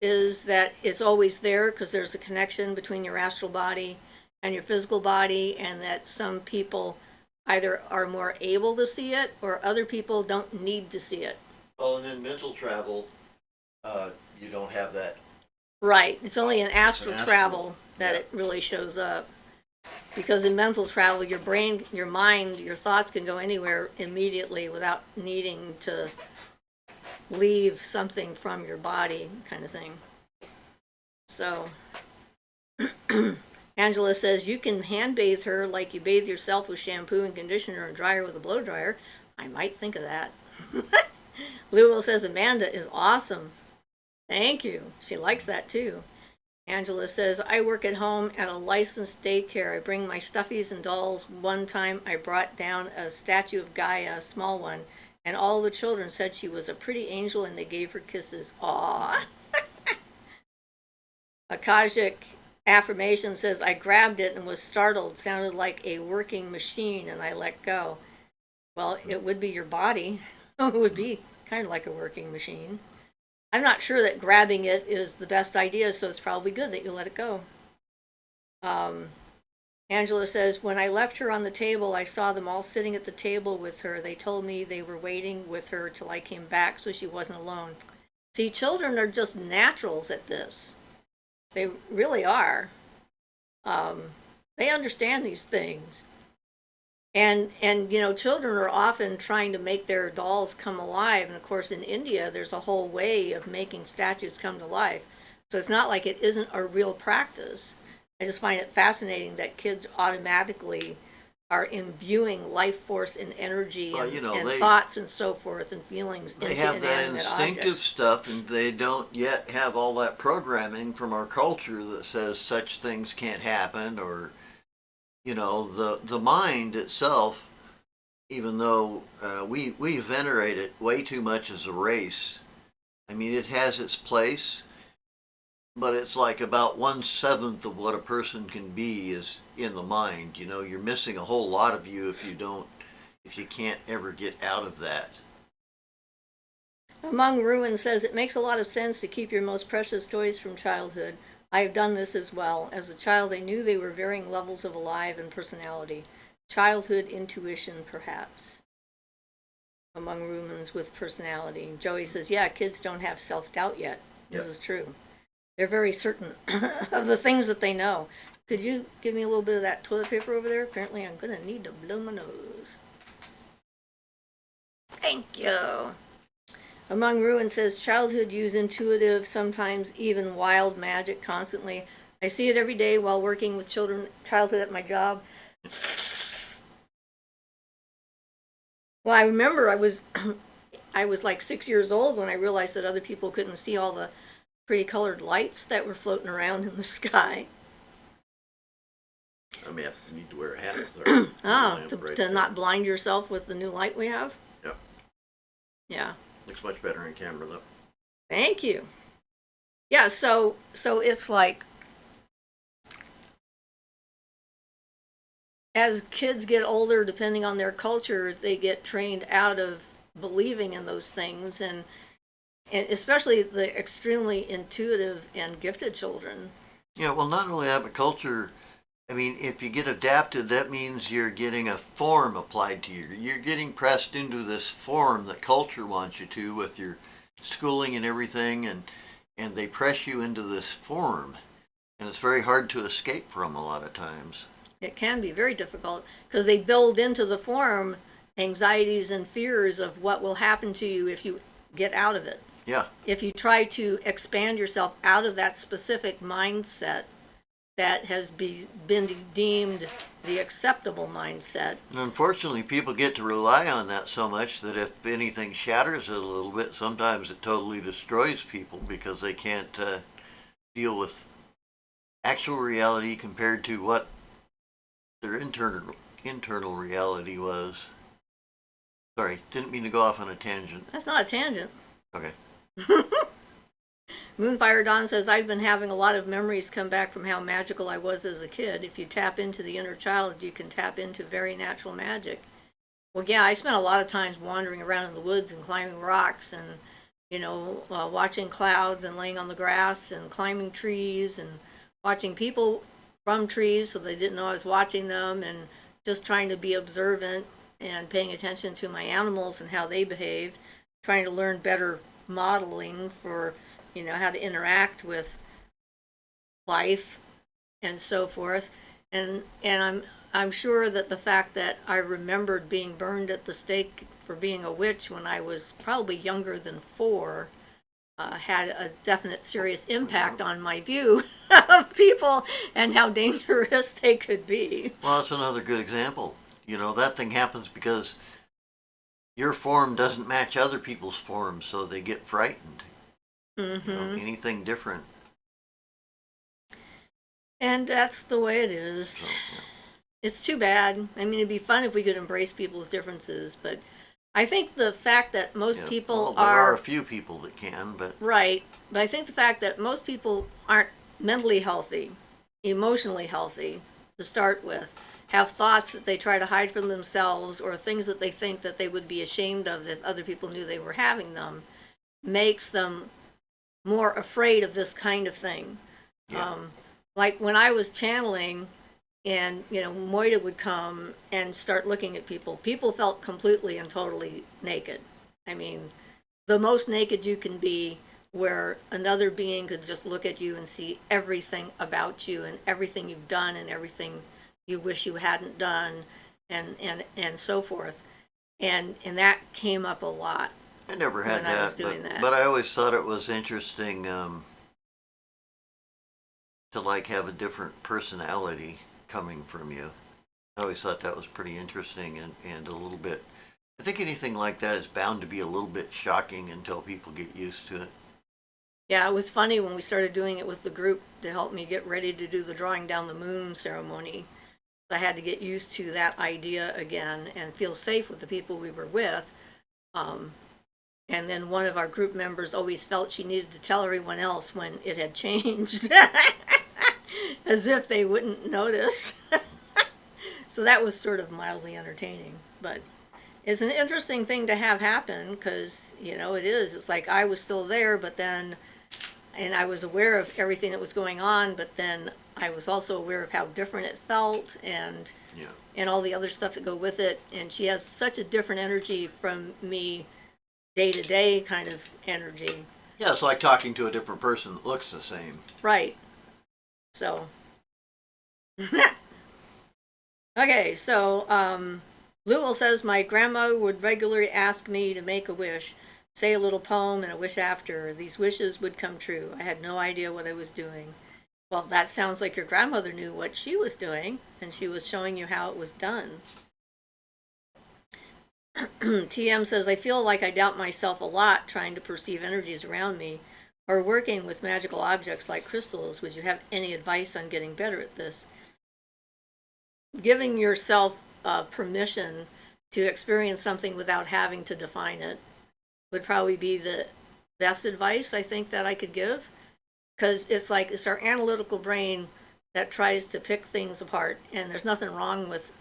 Speaker 2: is that it's always there because there's a connection between your astral body and your physical body, and that some people either are more able to see it or other people don't need to see it.
Speaker 1: Oh, and in mental travel, you don't have that.
Speaker 2: Right. It's only in astral travel that it really shows up. Because in mental travel, your brain, your mind, your thoughts can go anywhere immediately without needing to leave something from your body, kind of thing. So, Angela says, you can hand bathe her like you bathe yourself with shampoo and conditioner and dry her with a blow dryer. I might think of that. Louisville says, Amanda is awesome. Thank you. She likes that too. Angela says, I work at home at a licensed daycare. I bring my stuffies and dolls. One time I brought down a statue of Gaia, a small one, and all the children said she was a pretty angel and they gave her kisses. Aww. Akashic Affirmation says, I grabbed it and was startled. Sounded like a working machine and I let go. Well, it would be your body. It would be kind of like a working machine. I'm not sure that grabbing it is the best idea, so it's probably good that you let it go. Angela says, when I left her on the table, I saw them all sitting at the table with her. They told me they were waiting with her till I came back so she wasn't alone. See, children are just naturals at this. They really are. They understand these things. And you know, children are often trying to make their dolls come alive. And of course, in India, there's a whole way of making statues come to life. So it's not like it isn't a real practice. I just find it fascinating that kids automatically are imbuing life force and energy and thoughts and so forth and feelings into inanimate objects. They have that instinctive
Speaker 1: stuff, and they don't yet have all that programming from our culture that says such things can't happen, or the mind itself, even though we venerate it way too much as a race. I mean, it has its place, but it's like about 1/7 of what a person can be is in the mind. You're missing a whole lot of you if you can't ever get out of that.
Speaker 2: Among Ruin says, it makes a lot of sense to keep your most precious toys from childhood. I have done this as well. As a child, I knew they were varying levels of alive and personality. Childhood intuition, perhaps. Among Rumans with personality. Joey says, yeah, kids don't have self-doubt yet. Yep. This is true. They're very certain of the things that they know. Could you give me a little bit of that toilet paper over there? Apparently I'm going to need to blow my nose. Thank you. Among Ruin says, childhood use intuitive, sometimes even wild magic constantly. I see it every day while working with childhood at my job. Well, I remember I was like 6 years old when I realized that other people couldn't see all the pretty colored lights that were floating around in the sky.
Speaker 1: I mean, you need to wear a hat with her.
Speaker 2: To not blind yourself with the new light we have?
Speaker 1: Yep.
Speaker 2: Yeah.
Speaker 1: Looks much better in camera, though.
Speaker 2: Thank you. Yeah, so it's like, as kids get older, depending on their culture, they get trained out of believing in those things, and especially the extremely intuitive and gifted children.
Speaker 1: Yeah, well, not only that, but culture I mean, if you get adapted, that means you're getting a form applied to you. You're getting pressed into this form that culture wants you to with your schooling and everything, and they press you into this form, and it's very hard to escape from a lot of times.
Speaker 2: It can be very difficult because they build into the form anxieties and fears of what will happen to you if you get out of it.
Speaker 1: Yeah.
Speaker 2: If you try to expand yourself out of that specific mindset that has been deemed the acceptable mindset.
Speaker 1: And unfortunately, people get to rely on that so much that if anything shatters it a little bit, sometimes it totally destroys people because they can't deal with actual reality compared to what their internal reality was. Sorry, didn't mean to go off on a tangent.
Speaker 2: That's not a tangent.
Speaker 1: Okay.
Speaker 2: Moonfire Dawn says, I've been having a lot of memories come back from how magical I was as a kid. If you tap into the inner child, you can tap into very natural magic. Well, yeah, I spent a lot of times wandering around in the woods and climbing rocks and, watching clouds and laying on the grass and climbing trees and watching people from trees so they didn't know I was watching them, and just trying to be observant and paying attention to my animals and how they behaved, trying to learn better modeling for how to interact with life and so forth. And I'm sure that the fact that I remembered being burned at the stake for being a witch when I was probably younger than 4 had a definite serious impact on my view of people and how dangerous they could be.
Speaker 1: Well, that's another good example. That thing happens because your form doesn't match other people's forms, so they get frightened.
Speaker 2: Mm-hmm.
Speaker 1: Anything different.
Speaker 2: And that's the way it is.
Speaker 1: So, yeah.
Speaker 2: It's too bad. I mean, it'd be fun if we could embrace people's differences, but I think the fact that most people
Speaker 1: there are a few people that can, but
Speaker 2: right. But I think the fact that most people aren't mentally healthy, emotionally healthy to start with, have thoughts that they try to hide from themselves, or things that they think that they would be ashamed of if other people knew they were having them, makes them more afraid of this kind of thing.
Speaker 1: Yeah.
Speaker 2: Like when I was channeling, and Moida would come and start looking at people. People felt completely and totally naked. I mean, the most naked you can be, where another being could just look at you and see everything about you and everything you've done and everything you wish you hadn't done, and so forth. And that came up a lot.
Speaker 1: I never had
Speaker 2: when I was
Speaker 1: that,
Speaker 2: doing that.
Speaker 1: but I always thought it was interesting to have a different personality coming from you. I always thought that was pretty interesting, and a little bit, I think anything like that is bound to be a little bit shocking until people get used to it.
Speaker 2: Yeah, it was funny when we started doing it with the group to help me get ready to do the drawing down the moon ceremony. I had to get used to that idea again and feel safe with the people we were with. And then one of our group members always felt she needed to tell everyone else when it had changed, as if they wouldn't notice. So that was sort of mildly entertaining. But it's an interesting thing to have happen because, it is. It's like I was still there, but then, and I was aware of everything that was going on, but then I was also aware of how different it felt and all the other stuff that go with it. And she has such a different energy from me, day-to-day kind of energy.
Speaker 1: Yeah, it's like talking to a different person that looks the same.
Speaker 2: Right. So. Okay, so Lowell says, my grandma would regularly ask me to make a wish, say a little poem and a wish after. These wishes would come true. I had no idea what I was doing. Well, that sounds like your grandmother knew what she was doing, and she was showing you how it was done. TM says, I feel like I doubt myself a lot trying to perceive energies around me or working with magical objects like crystals. Would you have any advice on getting better at this? Giving yourself permission to experience something without having to define it would probably be the best advice I think that I could give, because it's our analytical brain that tries to pick things apart, and there's nothing wrong with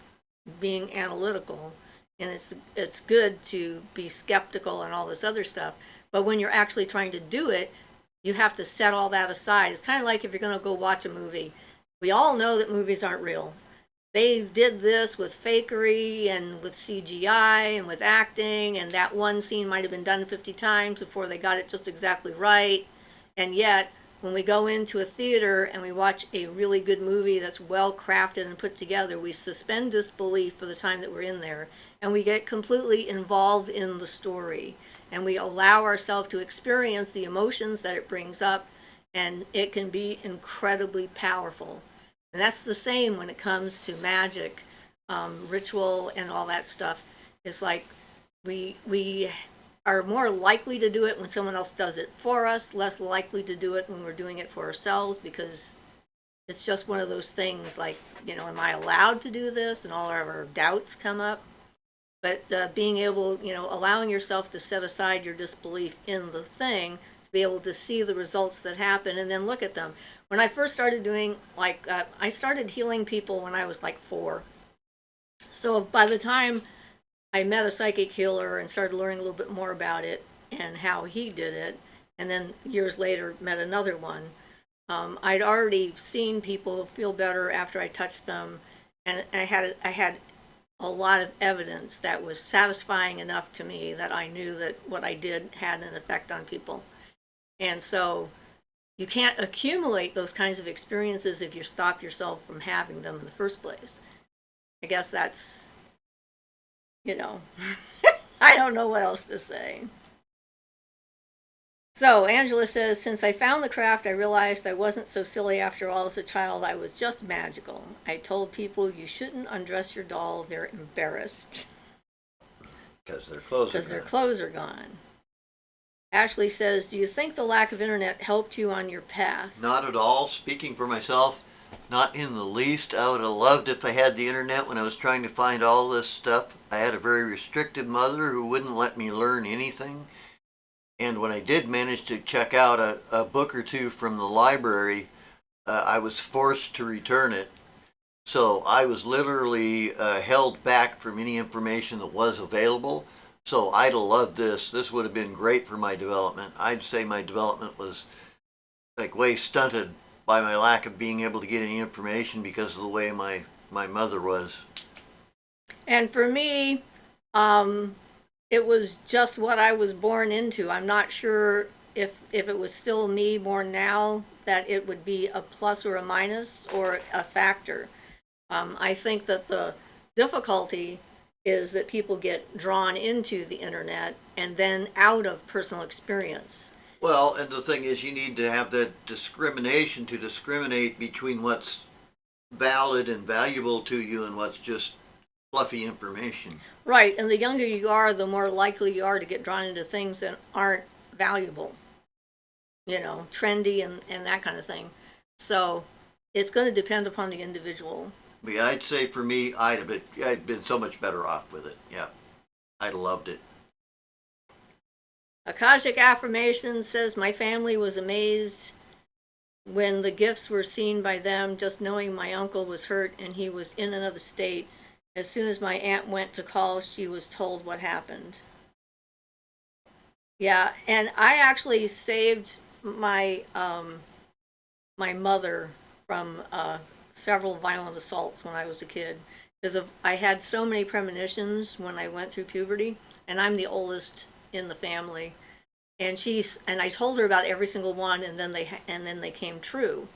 Speaker 2: being analytical, and it's good to be skeptical and all this other stuff, but when you're actually trying to do it, you have to set all that aside. It's kind of like if you're going to go watch a movie We all know that movies aren't real. They did this with fakery and with CGI and with acting, and that one scene might have been done 50 times before they got it just exactly right. And yet, when we go into a theater and we watch a really good movie that's well crafted and put together, we suspend disbelief for the time that we're in there, and we get completely involved in the story. And we allow ourselves to experience the emotions that it brings up, and it can be incredibly powerful. And that's the same when it comes to magic, ritual, and all that stuff. It's like we are more likely to do it when someone else does it for us, less likely to do it when we're doing it for ourselves, because it's just one of those things like, am I allowed to do this? And all our doubts come up. But being able, allowing yourself to set aside your disbelief in the thing, to be able to see the results that happen and then look at them. When I first started doing, I started healing people when I was like 4. So by the time I met a psychic healer and started learning a little bit more about it and how he did it, and then years later met another one, I'd already seen people feel better after I touched them, and I had a lot of evidence that was satisfying enough to me that I knew that what I did had an effect on people. And so you can't accumulate those kinds of experiences if you stop yourself from having them in the first place. I guess that's, I don't know what else to say. So Angela says, since I found the craft, I realized I wasn't so silly after all as a child. I was just magical. I told people you shouldn't undress your doll. They're embarrassed.
Speaker 1: Because their clothes are
Speaker 2: Because their
Speaker 1: gone.
Speaker 2: clothes are gone. Ashley says, do you think the lack of internet helped you on your path?
Speaker 1: Not at all. Speaking for myself, not in the least. I would have loved if I had the internet when I was trying to find all this stuff. I had a very restrictive mother who wouldn't let me learn anything. And when I did manage to check out a book or two from the library, I was forced to return it. So I was literally held back from any information that was available. So I'd have loved this. This would have been great for my development. I'd say my development was like way stunted by my lack of being able to get any information because of the way my mother was.
Speaker 2: And for me, it was just what I was born into. I'm not sure if it was still me born now that it would be a plus or a minus or a factor. I think that the difficulty is that people get drawn into the internet and then out of personal experience.
Speaker 1: Well, and the thing is, you need to have that discrimination to discriminate between what's valid and valuable to you and what's just fluffy information.
Speaker 2: Right, and the younger you are, the more likely you are to get drawn into things that aren't valuable, trendy and that kind of thing. So it's going to depend upon the individual.
Speaker 1: But yeah, I'd say for me, I'd been so much better off with it. Yeah, I'd loved it.
Speaker 2: Akashic Affirmation says, my family was amazed when the gifts were seen by them, just knowing my uncle was hurt and he was in another state. As soon as my aunt went to call, she was told what happened. Yeah, and I actually saved my my mother from several violent assaults when I was a kid, because I had so many premonitions when I went through puberty, and I'm the oldest in the family, and I told her about every single one, and then they came true.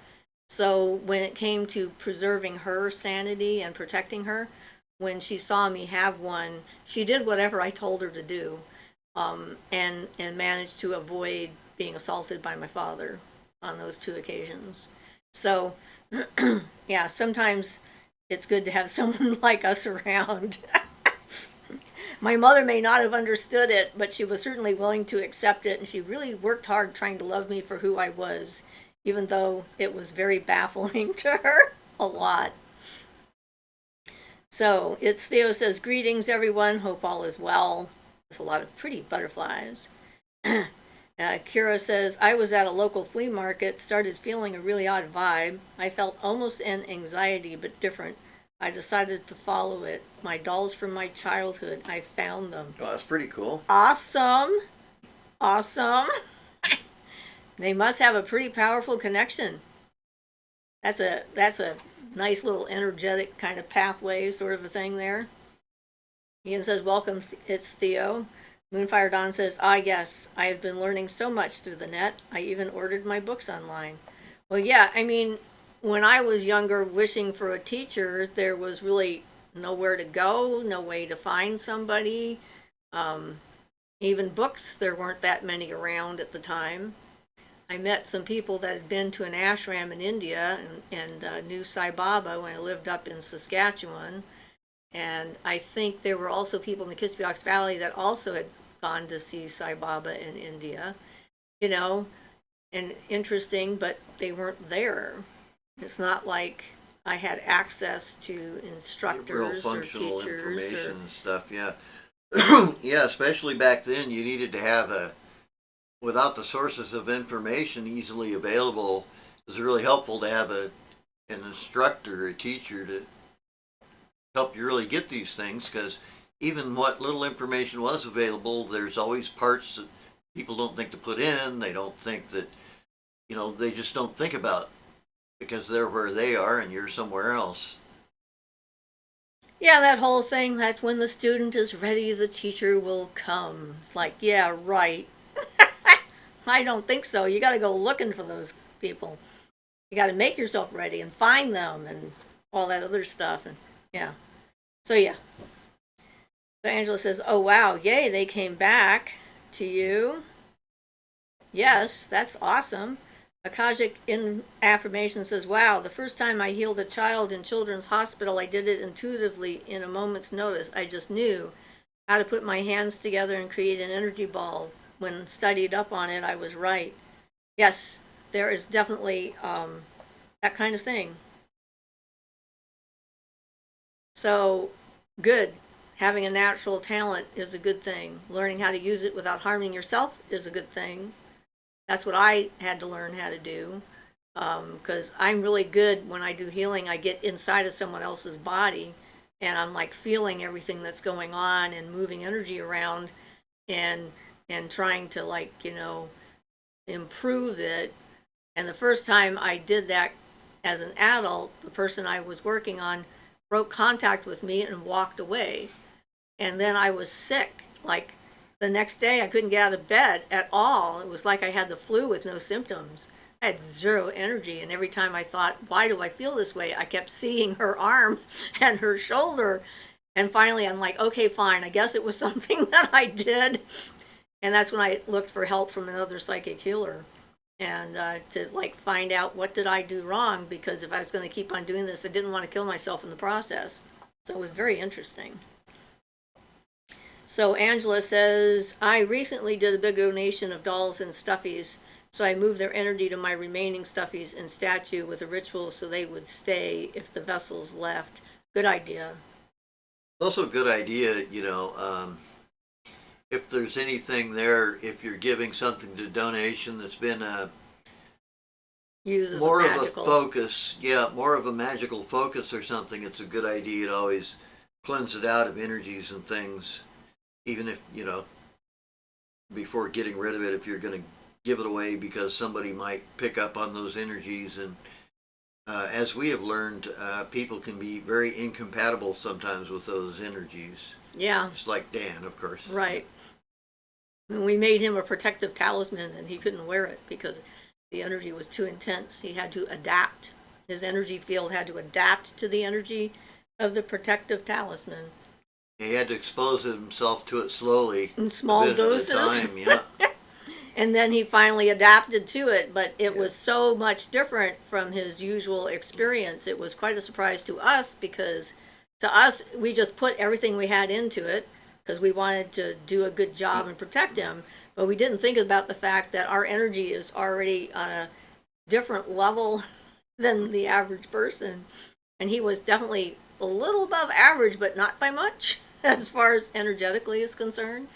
Speaker 2: So when it came to preserving her sanity and protecting her, when she saw me have one, she did whatever I told her to do, and managed to avoid being assaulted by my father on those 2 occasions. So, yeah, sometimes it's good to have someone like us around. My mother may not have understood it, but she was certainly willing to accept it, and she really worked hard trying to love me for who I was, even though it was very baffling to her a lot. So it's Theo says, greetings everyone, hope all is well, with a lot of pretty butterflies. Kira says, I was at a local flea market, started feeling a really odd vibe. I felt almost an anxiety, but different. I decided to follow it. My dolls from my childhood, I found them.
Speaker 1: Oh, that's pretty cool.
Speaker 2: Awesome. Awesome. They must have a pretty powerful connection. That's a nice little energetic kind of pathway sort of a thing there. Ian says, welcome, it's Theo. Moonfire Dawn says, ah, yes, I have been learning so much through the net. I even ordered my books online. Well, yeah, I mean, when I was younger, wishing for a teacher, there was really nowhere to go, no way to find somebody. Um, Even books, there weren't that many around at the time. I met some people that had been to an ashram in India and knew Sai Baba when I lived up in Saskatchewan. And I think there were also people in the Kispiox Valley that also had gone to see Sai Baba in India, you know, and interesting, but they weren't there. It's not like I had access to
Speaker 1: Real
Speaker 2: instructors or
Speaker 1: functional
Speaker 2: teachers
Speaker 1: information
Speaker 2: or,
Speaker 1: and stuff, yeah. Yeah, especially back then, you needed to have without the sources of information easily available, it was really helpful to have an instructor, a teacher to help you really get these things, because even what little information was available, there's always parts that people don't think to put in. They don't think that, they just don't think about because they're where they are and you're somewhere else.
Speaker 2: yeah, that whole thing that when the student is ready, the teacher will come. It's like, yeah, right. I don't think so. You got to go looking for those people. You got to make yourself ready and find them and all that other stuff. And yeah. So yeah. So Angela says, "Oh wow, yay, they came back to you." Yes, that's awesome. Akashic in affirmation says, "Wow, the first time I healed a child in Children's Hospital, I did it intuitively in a moment's notice. I just knew how to put my hands together and create an energy ball. When studied up on it, I was right." Yes, there is definitely that kind of thing. So, good. Having a natural talent is a good thing. Learning how to use it without harming yourself is a good thing. That's what I had to learn how to do. Because I'm really good when I do healing. I get inside of someone else's body and I'm like feeling everything that's going on and moving energy around and trying to improve it. And the first time I did that as an adult, the person I was working on broke contact with me and walked away. And then I was sick. Like the next day, I couldn't get out of bed at all. It was like I had the flu with no symptoms. I had zero energy. And every time I thought, why do I feel this way? I kept seeing her arm and her shoulder. And finally, I'm like, okay, fine. I guess it was something that I did. And that's when I looked for help from another psychic healer and to find out what did I do wrong, because if I was going to keep on doing this, I didn't want to kill myself in the process. So it was very interesting. So Angela says, I recently did a big donation of dolls and stuffies, so I moved their energy to my remaining stuffies and statue with a ritual so they would stay if the vessels left. Good idea.
Speaker 1: Also, a good idea, if there's anything there, if you're giving something to donation that's been
Speaker 2: Use as
Speaker 1: more
Speaker 2: a
Speaker 1: of a
Speaker 2: magical
Speaker 1: focus, more of a magical focus or something, it's a good idea to always cleanse it out of energies and things, even if, before getting rid of it, if you're going to give it away, because somebody might pick up on those energies. And as we have learned, people can be very incompatible sometimes with those energies.
Speaker 2: Yeah.
Speaker 1: Just like Dan, of course.
Speaker 2: Right. And we made him a protective talisman and he couldn't wear it because the energy was too intense. He had to adapt. His energy field had to adapt to the energy of the protective talisman.
Speaker 1: He had to expose himself to it slowly.
Speaker 2: In small doses.
Speaker 1: At a time, yeah.
Speaker 2: And then he finally adapted to it, but it was so much different from his usual experience. It was quite a surprise to us because to us, we just put everything we had into it because we wanted to do a good job and protect him. But we didn't think about the fact that our energy is already on a different level than the average person. And he was definitely a little above average, but not by much as far as energetically is concerned.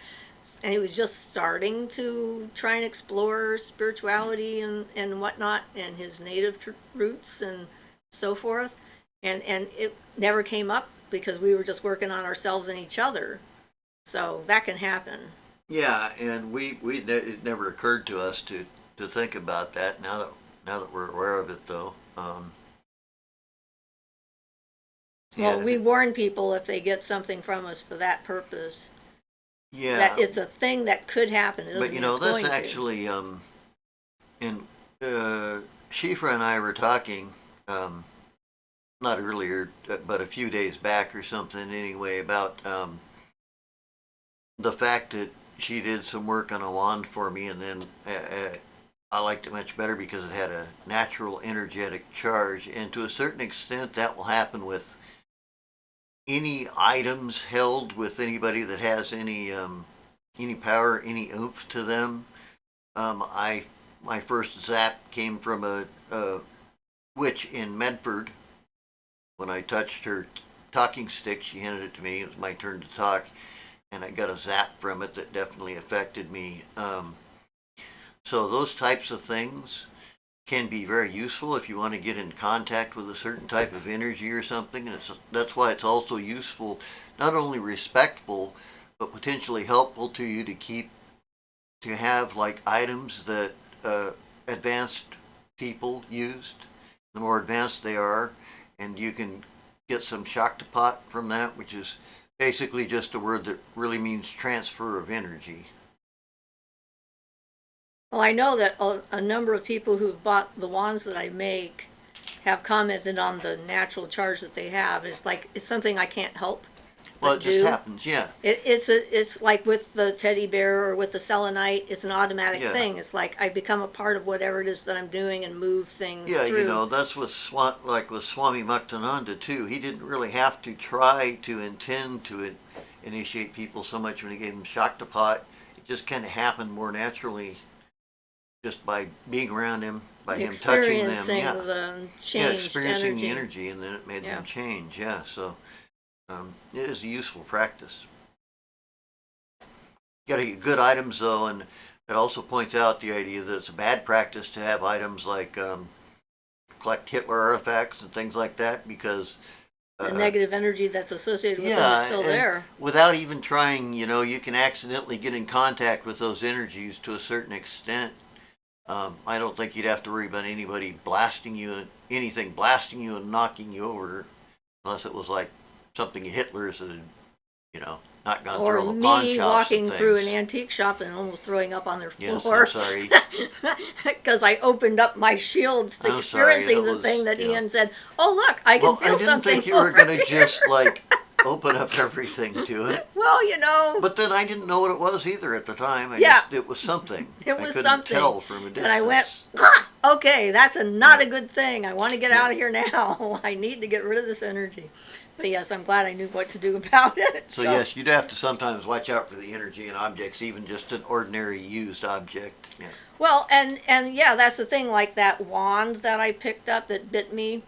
Speaker 2: And he was just starting to try and explore spirituality and whatnot and his native roots and so forth. And it never came up because we were just working on ourselves and each other. So that can happen.
Speaker 1: Yeah, and it never occurred to us to think about that. Now that we're aware of it, though,
Speaker 2: Well,
Speaker 1: Yeah,
Speaker 2: we warn people if they get something from us for that purpose,
Speaker 1: yeah.
Speaker 2: that it's a thing that could happen. It
Speaker 1: But
Speaker 2: doesn't mean it's
Speaker 1: that's
Speaker 2: going to.
Speaker 1: actually and Siofra and I were talking, not earlier, but a few days back or something anyway, about the fact that she did some work on a wand for me, and then I liked it much better because it had a natural energetic charge, and to a certain extent that will happen with any items held with anybody that has any power, any oomph to them. I My first zap came from a witch in Medford. When I touched her talking stick, she handed it to me. It was my turn to talk, and I got a zap from it that definitely affected me. So those types of things can be very useful if you want to get in contact with a certain type of energy or something. And that's why it's also useful, not only respectful, but potentially helpful to you to have like items that advanced people used. The more advanced they are, and you can get some Shaktapot from that, which is basically just a word that really means transfer of energy.
Speaker 2: Well, I know that a number of people who've bought the wands that I make have commented on the natural charge that they have. It's like it's something I can't help
Speaker 1: Well,
Speaker 2: but
Speaker 1: it just
Speaker 2: do.
Speaker 1: happens, yeah.
Speaker 2: It's like with the teddy bear or with the selenite. It's an automatic
Speaker 1: Yeah.
Speaker 2: thing. It's like I become a part of whatever it is that I'm doing and move things
Speaker 1: Yeah,
Speaker 2: through.
Speaker 1: that's with like with Swami Muktananda too. He didn't really have to try to intend to initiate people so much when he gave them Shaktapot. It just kind of happened more naturally, just by being around him, by him touching them.
Speaker 2: Experiencing
Speaker 1: Yeah,
Speaker 2: the
Speaker 1: yeah,
Speaker 2: changed
Speaker 1: experiencing the
Speaker 2: energy.
Speaker 1: energy, and then it made
Speaker 2: Yeah.
Speaker 1: them change. Yeah, so it is a useful practice. You got to get good items though, and it also points out the idea that it's a bad practice to have items like collect Hitler artifacts and things like that, because
Speaker 2: The negative energy that's associated with them is
Speaker 1: yeah,
Speaker 2: still
Speaker 1: and
Speaker 2: there.
Speaker 1: without even trying, you can accidentally get in contact with those energies to a certain extent. I don't think you'd have to worry about anybody blasting you, anything blasting you and knocking you over, unless it was like something Hitler's that had, you know, not gone
Speaker 2: Or
Speaker 1: through all the pawn
Speaker 2: me
Speaker 1: shops and
Speaker 2: walking through an
Speaker 1: things.
Speaker 2: antique shop and almost throwing up on their
Speaker 1: Yes,
Speaker 2: floor.
Speaker 1: I'm sorry.
Speaker 2: Because I opened up my shields,
Speaker 1: I'm sorry.
Speaker 2: experiencing the thing that Ian said, "Oh look, I can
Speaker 1: Well, I
Speaker 2: feel
Speaker 1: didn't
Speaker 2: something
Speaker 1: think you were
Speaker 2: over
Speaker 1: going to
Speaker 2: here."
Speaker 1: just like open up everything to it.
Speaker 2: Well,
Speaker 1: But then I didn't know what it was either at the time.
Speaker 2: Yeah.
Speaker 1: It was something.
Speaker 2: it
Speaker 1: I
Speaker 2: was
Speaker 1: couldn't
Speaker 2: something.
Speaker 1: tell from a distance.
Speaker 2: And I went, okay, that's not
Speaker 1: Yeah.
Speaker 2: a good thing. I want to get
Speaker 1: Yeah.
Speaker 2: out of here now. I need to get rid of this energy. But yes, I'm glad I knew what to do about it.
Speaker 1: So yes, you'd have to sometimes watch out for the energy in objects, even just an ordinary used object. Yeah.
Speaker 2: Well, and yeah, that's the thing. Like that wand that I picked up that bit me,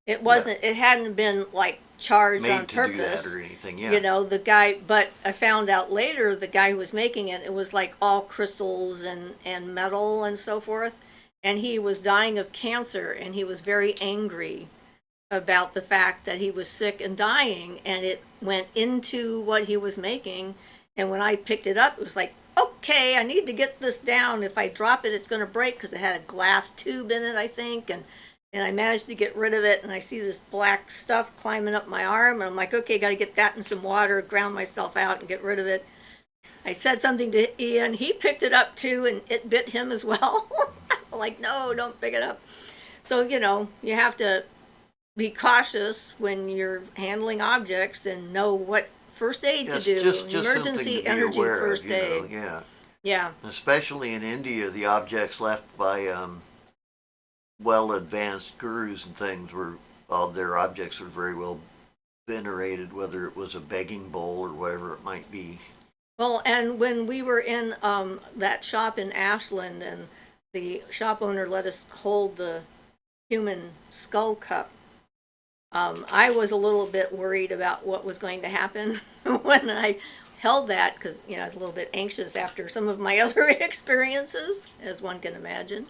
Speaker 2: it wasn't. It hadn't been like charged
Speaker 1: Made
Speaker 2: on
Speaker 1: to
Speaker 2: purpose.
Speaker 1: do that or anything. Yeah.
Speaker 2: You know, the guy. But I found out later the guy who was making it. It was like all crystals and metal and so forth. And he was dying of cancer, and he was very angry about the fact that he was sick and dying, and it went into what he was making. And when I picked it up, it was like, okay, I need to get this down. If I drop it, it's going to break, because it had a glass tube in it, I think. And I managed to get rid of it, and I see this black stuff climbing up my arm, and I'm like, okay, got to get that in some water, ground myself out, and get rid of it. I said something to Ian. He picked it up too, and it bit him as well. Like, no, don't pick it up. So, you have to be cautious when you're handling objects and know what first aid
Speaker 1: Yes,
Speaker 2: to do.
Speaker 1: just something
Speaker 2: Emergency
Speaker 1: to be
Speaker 2: energy
Speaker 1: aware
Speaker 2: first
Speaker 1: of,
Speaker 2: aid.
Speaker 1: Yeah.
Speaker 2: Yeah.
Speaker 1: Especially in India, the objects left by well advanced gurus and things were all their objects were very well venerated, whether it was a begging bowl or whatever it might be.
Speaker 2: Well, and when we were in that shop in Ashland, and the shop owner let us hold the human skull cup, I was a little bit worried about what was going to happen when I held that, because I was a little bit anxious after some of my other experiences, as one can imagine.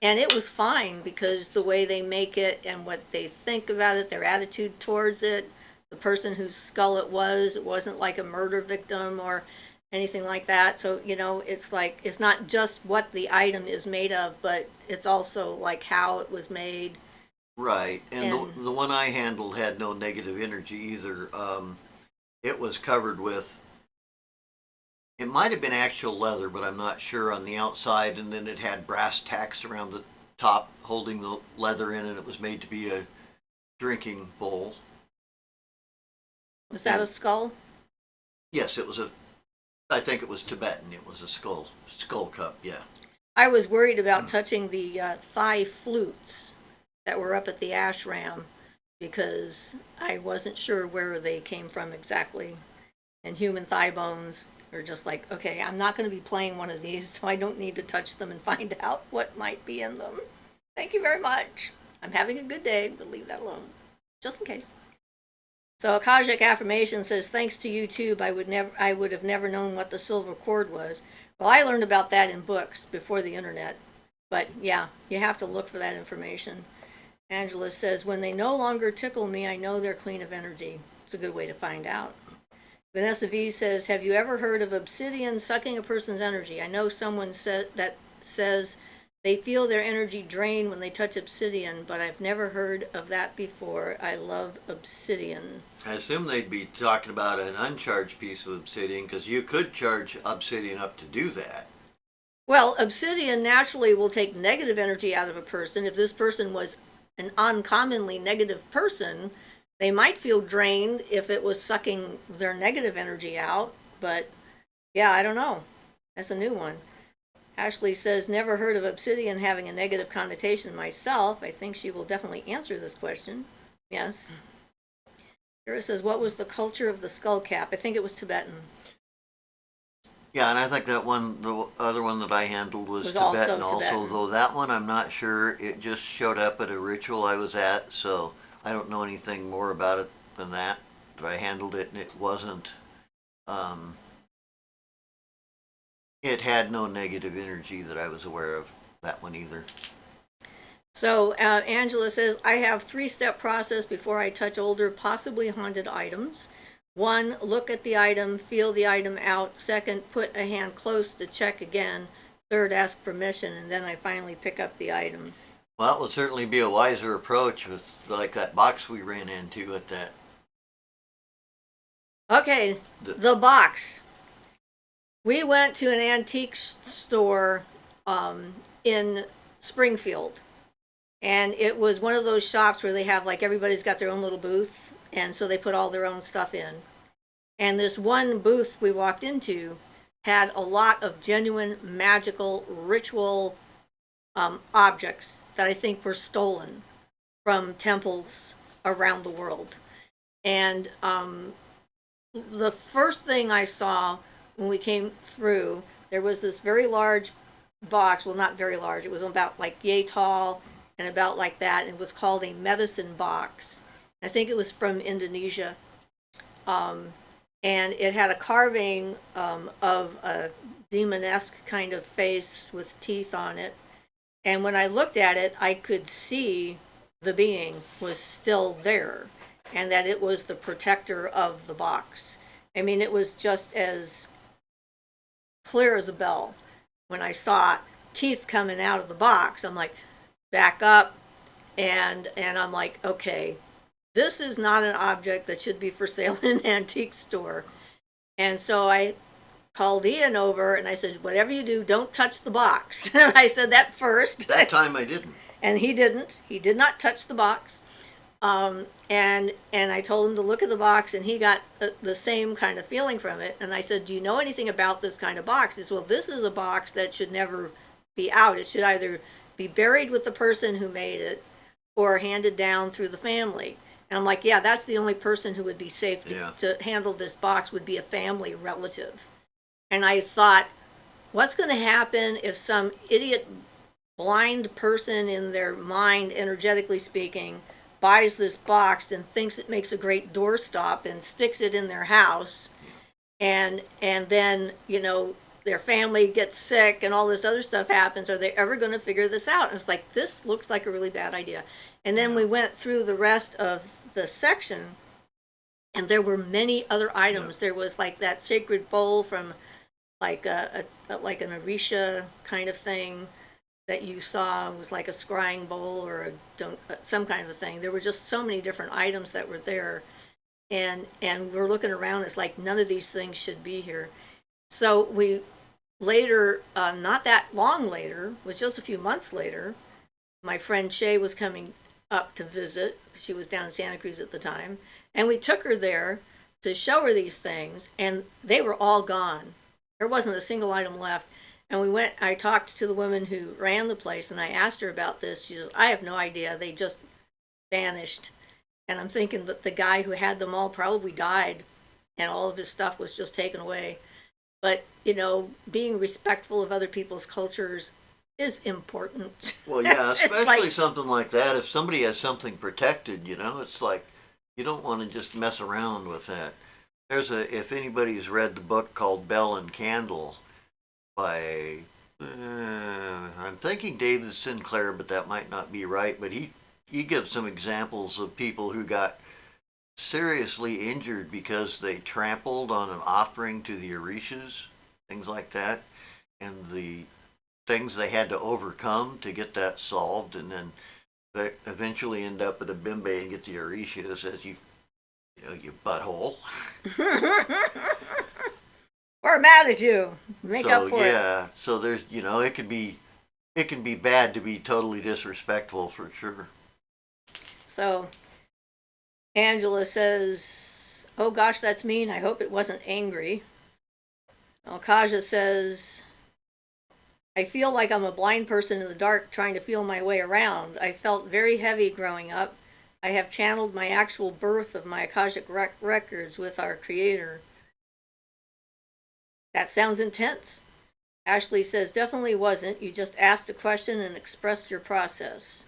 Speaker 2: And it was fine, because the way they make it and what they think about it, their attitude towards it, the person whose skull it wasn't like a murder victim or anything like that. So, it's like, it's not just what the item is made of, but it's also like how it was made
Speaker 1: Right, and
Speaker 2: And
Speaker 1: the one I handled had no negative energy either. It was covered with, it might have been actual leather, but I'm not sure, on the outside, and then it had brass tacks around the top holding the leather in, and it was made to be a drinking bowl.
Speaker 2: was that a
Speaker 1: And
Speaker 2: skull?
Speaker 1: yes, it was a, I think it was Tibetan. It was a skull cup, yeah.
Speaker 2: I was worried about touching the thigh flutes that were up at the ashram because I wasn't sure where they came from exactly. And human thigh bones are just like, okay, I'm not going to be playing one of these, so I don't need to touch them and find out what might be in them. Thank you very much. I'm having a good day, but leave that alone, just in case. So Akashic Affirmation says, thanks to YouTube, I would have never known what the silver cord was. Well, I learned about that in books before the internet. But yeah, you have to look for that information. Angela says, when they no longer tickle me, I know they're clean of energy. It's a good way to find out. Vanessa V says, have you ever heard of obsidian sucking a person's energy? I know someone that says they feel their energy drain when they touch obsidian, but I've never heard of that before. I love obsidian.
Speaker 1: I assume they'd be talking about an uncharged piece of obsidian, because you could charge obsidian up to do that.
Speaker 2: Well, obsidian naturally will take negative energy out of a person. If this person was an uncommonly negative person, they might feel drained if it was sucking their negative energy out. But yeah, I don't know. That's a new one. Ashley says, never heard of obsidian having a negative connotation myself. I think she will definitely answer this question. Yes. Kira says, what was the culture of the skull cap? I think it was Tibetan.
Speaker 1: Yeah, and I think that one, the other one that I handled was Tibetan also, though that one I'm not sure. It just showed up at a ritual I was at, so I don't know anything more about it than that. But I handled it, and it wasn't, it had no negative energy that I was aware of, that one either.
Speaker 2: So Angela says, I have 3-step process before I touch older, possibly haunted items. 1, look at the item, feel the item out. 2nd, put a hand close to check again. 3rd, ask permission, and then I finally pick up the item.
Speaker 1: Well, it would certainly be a wiser approach with like that box we ran into at that.
Speaker 2: Okay, the box. We went to an antique store in Springfield, and it was one of those shops where they have, like, everybody's got their own little booth, and so they put all their own stuff in. And this one booth we walked into had a lot of genuine magical ritual objects that I think were stolen from temples around the world. And the first thing I saw when we came through, there was this very large box. Well, not very large. It was about like yay tall and about like that. And it was called a medicine box. I think it was from Indonesia. And it had a carving of a demonesque kind of face with teeth on it. And when I looked at it, I could see the being was still there and that it was the protector of the box. I mean, it was just as clear as a bell. When I saw teeth coming out of the box, I'm like, back up. And I'm like, okay, this is not an object that should be for sale in an antique store. And so I called Ian over and I said, whatever you do, don't touch the box. I said that first.
Speaker 1: That time I didn't.
Speaker 2: And he didn't. He did not touch the box. And I told him to look at the box, and he got the same kind of feeling from it. And I said, do you know anything about this kind of box? He said, well, this is a box that should never be out. It should either be buried with the person who made it or handed down through the family. And I'm like, yeah, that's the only person who would be safe to handle this box would be a family relative. And I thought, what's going to happen if some idiot blind person in their mind, energetically speaking, buys this box and thinks it makes a great doorstop and sticks it in their house, and then, you know, their family gets sick and all this other stuff happens. Are they ever going to figure this out? And it's like, this looks like a really bad idea. And then we went through the rest of the section, and there were many other items. There was like that sacred bowl from like an Orisha kind of thing. that you saw was like a scrying bowl or some kind of a thing. There were just so many different items that were there, and we're looking around. It's like none of these things should be here. So we later, not that long later, was just a few months later, my friend Shay was coming up to visit. She was down in Santa Cruz at the time, and we took her there to show her these things, and they were all gone. There wasn't a single item left. And I talked to the woman who ran the place, and I asked her about this. She says, I have no idea. They just vanished. And I'm thinking that the guy who had them all probably died, and all of his stuff was just taken away. But, being respectful of other people's cultures is important.
Speaker 1: Well, yeah, especially something like that. If somebody has something protected, it's like you don't want to just mess around with that. If anybody's read the book called Bell and Candle by, I'm thinking David Sinclair, but that might not be right. But he gives some examples of people who got seriously injured because they trampled on an offering to the Orishas, things like that, and the things they had to overcome to get that solved, and then they eventually end up at a bimbe and get the Orishas as you butthole.
Speaker 2: We're mad at you. Make up for it.
Speaker 1: Yeah, so there's, it can be bad to be totally disrespectful for sure.
Speaker 2: So Angela says, oh gosh, that's mean. I hope it wasn't angry. Alkaja says, I feel like I'm a blind person in the dark trying to feel my way around. I felt very heavy growing up. I have channeled my actual birth of my Akashic records with our Creator. That sounds intense. Ashley says, definitely wasn't. You just asked a question and expressed your process.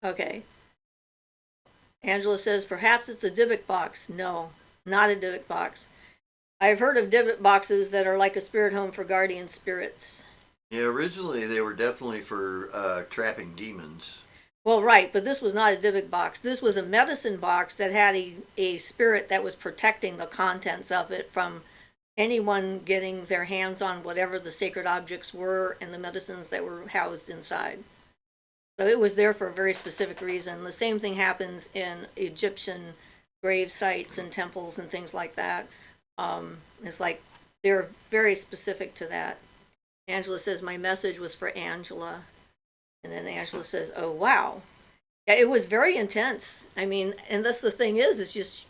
Speaker 2: Okay. Angela says, perhaps it's a Dybbuk box. No, not a Dybbuk box. I've heard of Dybbuk boxes that are like a spirit home for guardian spirits.
Speaker 1: Yeah, originally they were definitely for trapping demons.
Speaker 2: Well, right, but this was not a Dybbuk box. This was a medicine box that had a spirit that was protecting the contents of it from anyone getting their hands on whatever the sacred objects were and the medicines that were housed inside. So it was there for a very specific reason. The same thing happens in Egyptian grave sites and temples and things like that. It's like they're very specific to that. Angela says, my message was for Angela. And then Angela says, oh, wow. Yeah, it was very intense. I mean, and that's the thing is, it's just,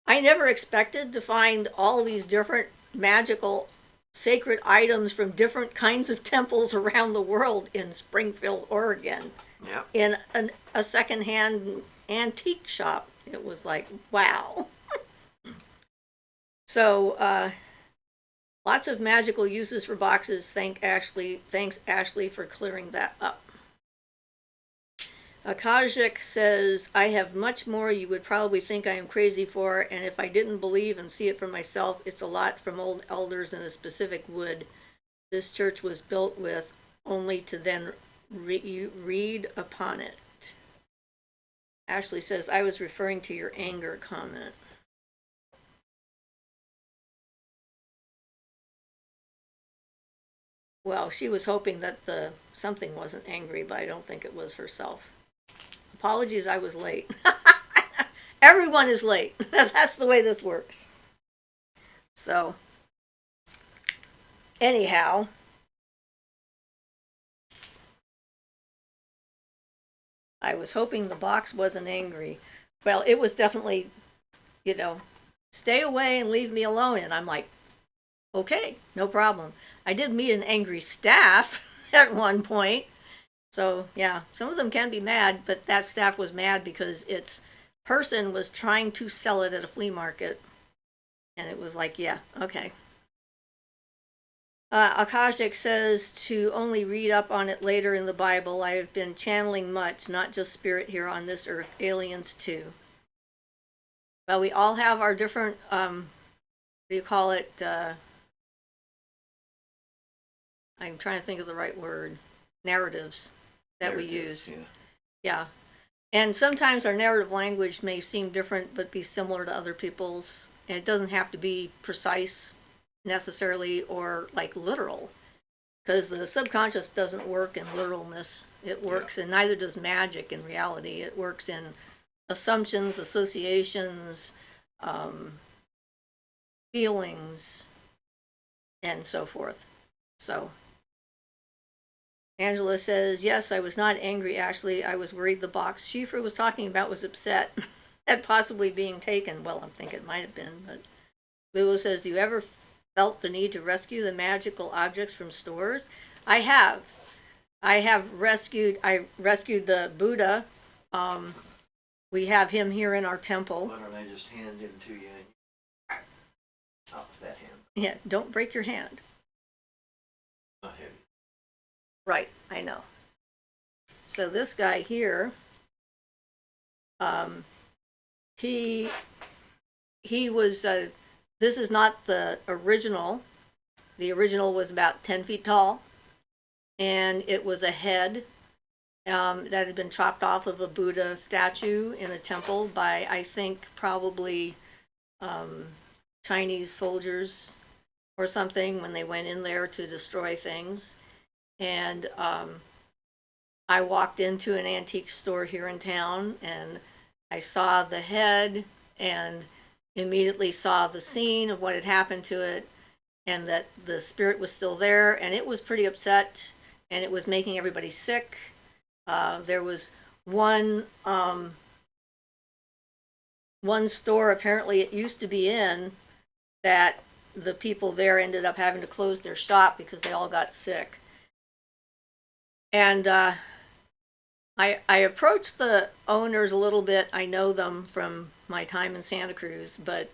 Speaker 2: I never expected to find all these different magical sacred items from different kinds of temples around the world in Springfield, Oregon.
Speaker 1: Yeah.
Speaker 2: In a secondhand antique shop. It was like, wow. So, lots of magical uses for boxes. Thanks, Ashley, for clearing that up. Akashic says, I have much more you would probably think I am crazy for, and if I didn't believe and see it for myself, it's a lot from old elders in a specific wood this church was built with, only to then read upon it. Ashley says, I was referring to your anger comment. Well, she was hoping that something wasn't angry, but I don't think it was herself. Apologies, I was late. Everyone is late. That's the way this works. So, anyhow, I was hoping the box wasn't angry. Well, it was definitely, stay away and leave me alone. And I'm like, okay, no problem. I did meet an angry staff at one point. So, yeah, some of them can be mad, but that staff was mad because its person was trying to sell it at a flea market. And it was like, yeah, okay. Akashic says to only read up on it later in the Bible. I have been channeling much, not just spirit here on this earth, aliens too. Well, we all have our different, what do you call it? I'm trying to think of the right word. Narratives that we use. Yeah. And sometimes our narrative language may seem different but be similar to other people's. And it doesn't have to be precise necessarily or like literal, because the subconscious doesn't work in literalness. It works, and neither does magic in reality. It works in assumptions, associations, feelings, and so forth. So Angela says, yes, I was not angry, Ashley. I was worried the box Siofra was talking about was upset at possibly being taken. Well, I'm thinking it might have been, but Lulu says, do you ever felt the need to rescue the magical objects from stores? I have. I rescued the Buddha. We have him here in our temple.
Speaker 1: Why don't I just hand him to you? Out with that hand.
Speaker 2: Yeah, don't break your hand.
Speaker 1: Not heavy.
Speaker 2: Right, I know. So this guy here, he was, this is not the original. The original was about 10 feet tall, and it was a head that had been chopped off of a Buddha statue in a temple by, I think, probably Chinese soldiers or something when they went in there to destroy things. And I walked into an antique store here in town, and I saw the head and immediately saw the scene of what had happened to it, and that the spirit was still there, and it was pretty upset, and it was making everybody sick. There was one store apparently it used to be in that the people there ended up having to close their shop because they all got sick. And I approached the owners a little bit. I know them from my time in Santa Cruz, but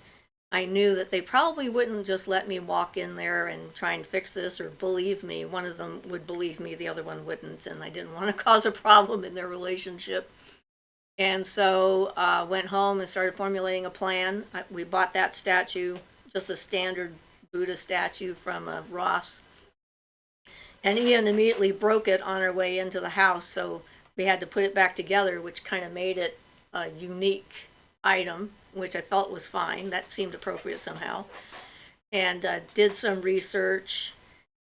Speaker 2: I knew that they probably wouldn't just let me walk in there and try and fix this or believe me. One of them would believe me, the other one wouldn't, and I didn't want to cause a problem in their relationship. And so went home and started formulating a plan. We bought that statue, just a standard Buddha statue from Ross. And Ian immediately broke it on our way into the house, so we had to put it back together, which kind of made it a unique item, which I felt was fine. That seemed appropriate somehow. And did some research.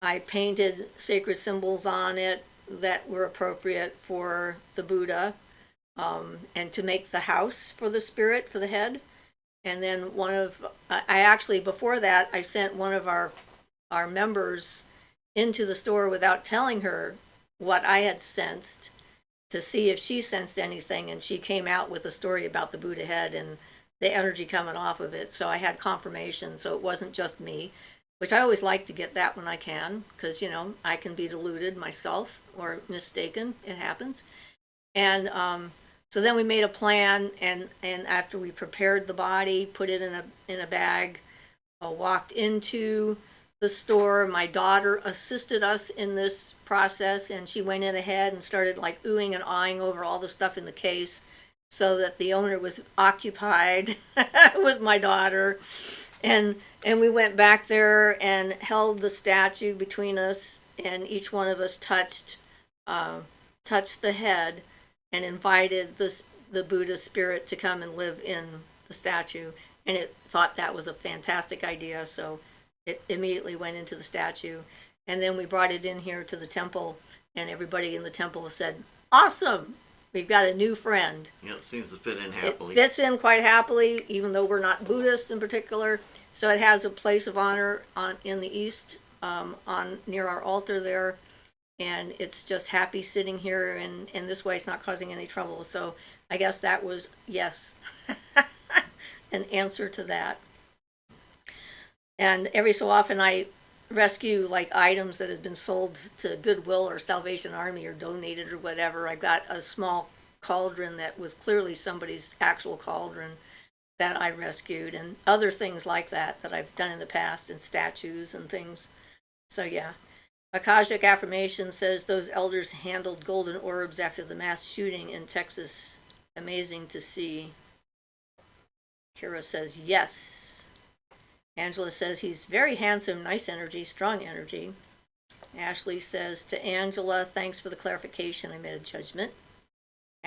Speaker 2: I painted sacred symbols on it that were appropriate for the Buddha, and to make the house for the spirit, for the head. And then I actually, before that, I sent one of our members into the store without telling her what I had sensed to see if she sensed anything, and she came out with a story about the Buddha head and the energy coming off of it. So I had confirmation, so it wasn't just me, which I always like to get that when I can, because I can be deluded myself or mistaken. It happens. And so then we made a plan, and after we prepared the body, put it in a bag, walked into the store. My daughter assisted us in this process, and she went in ahead and started like oohing and awing over all the stuff in the case, so that the owner was occupied with my daughter. And we went back there and held the statue between us, and each one of us touched the head and invited the Buddha spirit to come and live in the statue. And it thought that was a fantastic idea, so it immediately went into the statue. And then we brought it in here to the temple, and everybody in the temple said, awesome, we've got a new friend.
Speaker 1: Yeah, it seems to fit in happily.
Speaker 2: It fits in quite happily, even though we're not Buddhist in particular. So it has a place of honor in the east, near our altar there. And it's just happy sitting here, and this way it's not causing any trouble. So I guess that was, yes, an answer to that. And every so often I rescue like items that have been sold to Goodwill or Salvation Army or donated or whatever. I've got a small cauldron that was clearly somebody's actual cauldron that I rescued, and other things like that I've done in the past, and statues and things. So yeah. Akashic Affirmation says those elders handled golden orbs after the mass shooting in Texas. Amazing to see. Kira says yes. Angela says he's very handsome, nice energy, strong energy. Ashley says to Angela, thanks for the clarification, I made a judgment.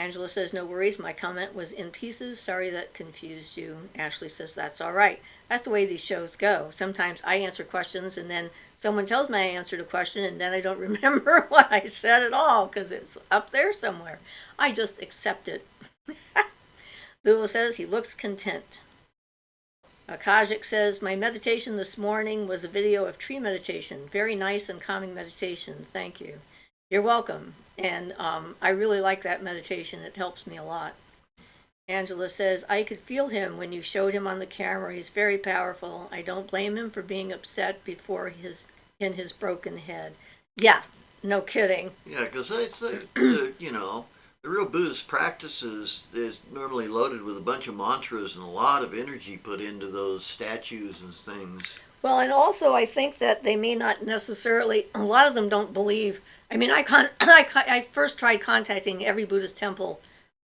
Speaker 2: Angela says, no worries, my comment was in pieces. Sorry that confused you. Ashley says, that's all right. That's the way these shows go. Sometimes I answer questions and then someone tells me I answered a question and then I don't remember what I said at all because it's up there somewhere. I just accept it. Lula says, he looks content. Kajik says, my meditation this morning was a video of tree meditation. Very nice and calming meditation. Thank you. You're welcome. And I really like that meditation. It helps me a lot. Angela says, I could feel him when you showed him on the camera. He's very powerful. I don't blame him for being upset before in his broken head. Yeah, no kidding.
Speaker 1: Yeah, because it's the the real Buddhist practices is normally loaded with a bunch of mantras and a lot of energy put into those statues and things.
Speaker 2: Well, and also I think that they may not necessarily, a lot of them don't believe. I mean, I first tried contacting every Buddhist temple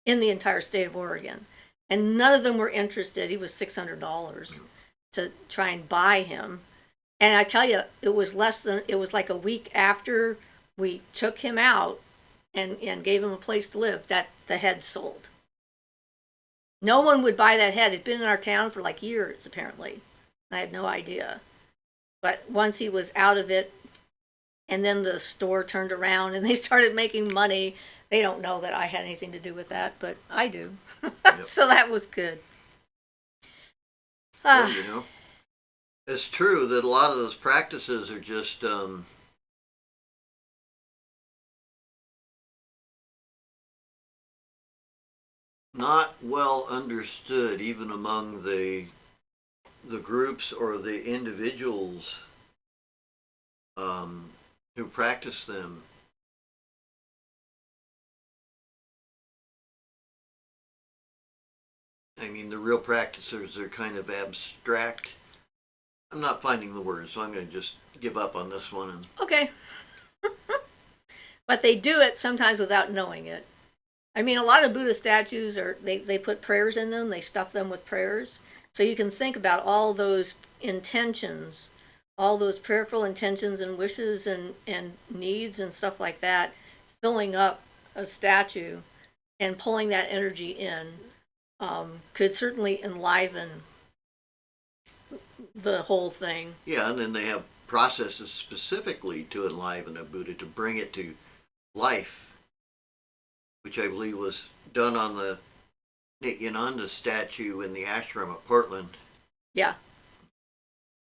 Speaker 2: in the entire state of Oregon, and none of them were interested. He was $600 to try and buy him. And I tell you, it was like a week after we took him out and gave him a place to live that the head sold. No one would buy that head. It'd been in our town for like years, apparently. I had no idea. But once he was out of it, and then the store turned around and they started making money, they don't know that I had anything to do with that, but I do. Yep. So that was good.
Speaker 1: Well, it's true that a lot of those practices are just not well understood, even among the groups or the individuals who practice them. I mean, the real practitioners are kind of abstract. I'm not finding the words, so I'm going to just give up on this one.
Speaker 2: Okay. But they do it sometimes without knowing it. I mean, a lot of Buddha statues they put prayers in them. They stuff them with prayers. So you can think about all those intentions, all those prayerful intentions and wishes and needs and stuff like that, filling up a statue and pulling that energy in could certainly enliven the whole thing.
Speaker 1: Yeah, and then they have processes specifically to enliven a Buddha, to bring it to life, which I believe was done on the Nityananda statue in the ashram at Portland.
Speaker 2: Yeah.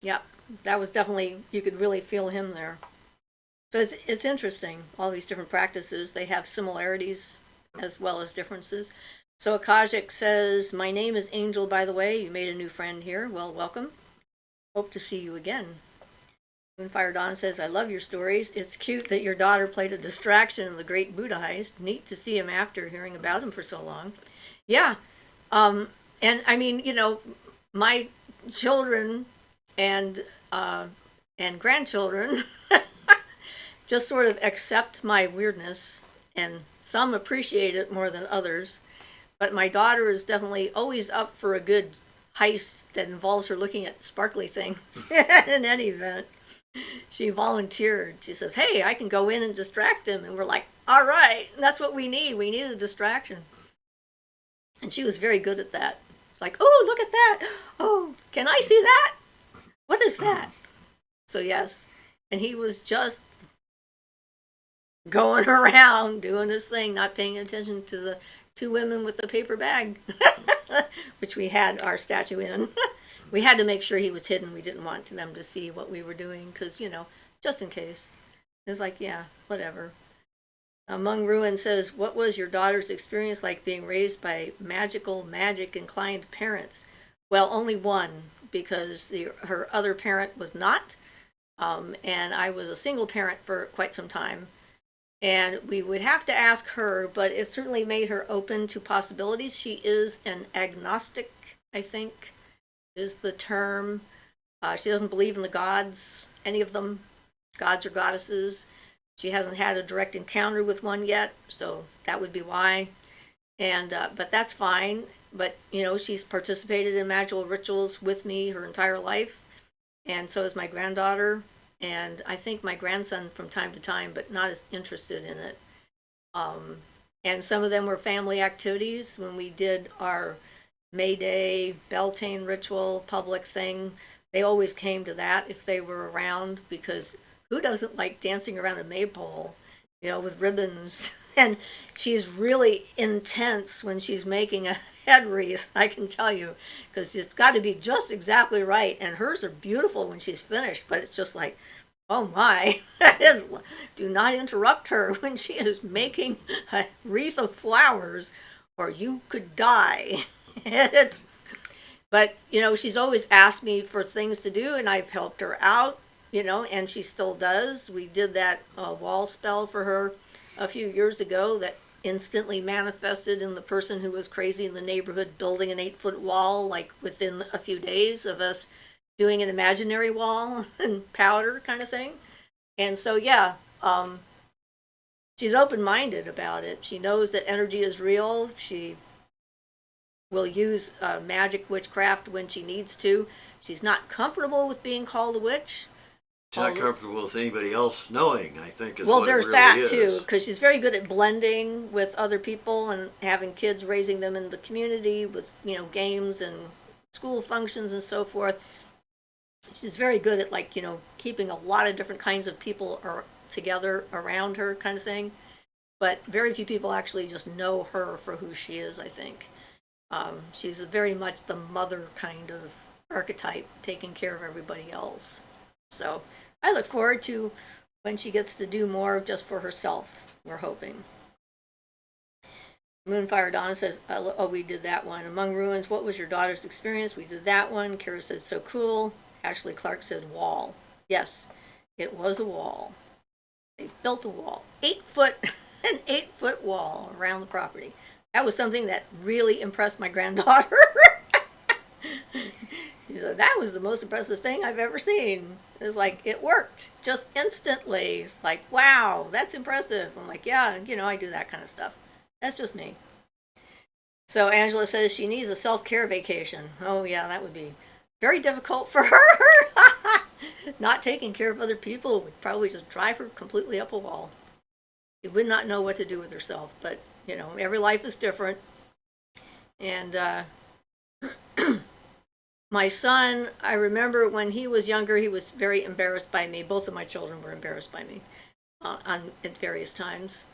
Speaker 2: Yep. That was definitely, you could really feel him there. So it's interesting, all these different practices. They have similarities as well as differences. So Akashic says, my name is Angel, by the way. You made a new friend here. Well, welcome. Hope to see you again. Moonfire Dawn says, I love your stories. It's cute that your daughter played a distraction in the Great Buddha Heist. Neat to see him after hearing about him for so long. Yeah. And I mean, my children and grandchildren just sort of accept my weirdness, and some appreciate it more than others. But my daughter is definitely always up for a good heist that involves her looking at sparkly things in any event. She volunteered. She says, hey, I can go in and distract him. And we're like, all right, that's what we need. We need a distraction. And she was very good at that. It's like, oh, look at that. Oh, can I see that? What is that? So yes. And he was just going around doing his thing, not paying attention to the two women with the paper bag, which we had our statue in. We had to make sure he was hidden. We didn't want them to see what we were doing because, just in case. It was like, yeah, whatever. Among Ruin says, what was your daughter's experience like being raised by magic inclined parents? Well, only one, because her other parent was not. And I was a single parent for quite some time. And we would have to ask her, but it certainly made her open to possibilities. She is an agnostic, I think, is the term. She doesn't believe in the gods, any of them, gods or goddesses. She hasn't had a direct encounter with one yet, so that would be why. And but that's fine. But, she's participated in magical rituals with me her entire life. And so is my granddaughter. And I think my grandson from time to time, but not as interested in it. And some of them were family activities. When we did our May Day Beltane ritual public thing, they always came to that if they were around, because who doesn't like dancing around a maypole, with ribbons? And she's really intense when she's making a head wreath, I can tell you, because it's got to be just exactly right. And hers are beautiful when she's finished, but it's just like, oh my, do not interrupt her when she is making a wreath of flowers, or you could die. But she's always asked me for things to do, and I've helped her out, and she still does. We did that wall spell for her a few years ago that instantly manifested in the person who was crazy in the neighborhood building an 8-foot wall, like within a few days of us doing an imaginary wall and powder kind of thing. And so, yeah, she's open-minded about it. She knows that energy is real. She will use magic witchcraft when she needs to. She's not comfortable with being called a witch.
Speaker 1: She's not comfortable with anybody else knowing, I think, is
Speaker 2: well,
Speaker 1: what
Speaker 2: there's
Speaker 1: it really
Speaker 2: that
Speaker 1: is.
Speaker 2: too, because she's very good at blending with other people and having kids, raising them in the community with games and school functions and so forth. She's very good at keeping a lot of different kinds of people together around her, kind of thing. But very few people actually just know her for who she is, I think. She's very much the mother kind of archetype, taking care of everybody else. So I look forward to when she gets to do more just for herself, we're hoping. Moonfire Donna says, oh, we did that one. Among Ruins, what was your daughter's experience? We did that one. Kara says, so cool. Ashley Clark says, wall. Yes, it was a wall. They built a wall. 8-foot, an 8-foot wall around the property. That was something that really impressed my granddaughter. She said, that was the most impressive thing I've ever seen. It was like, it worked just instantly. It's like, wow, that's impressive. I'm like, yeah, I do that kind of stuff. That's just me. So Angela says she needs a self-care vacation. Oh yeah, that would be very difficult for her. Not taking care of other people would probably just drive her completely up a wall. She would not know what to do with herself, but every life is different. And my son, I remember when he was younger, he was very embarrassed by me. Both of my children were embarrassed by me at various times.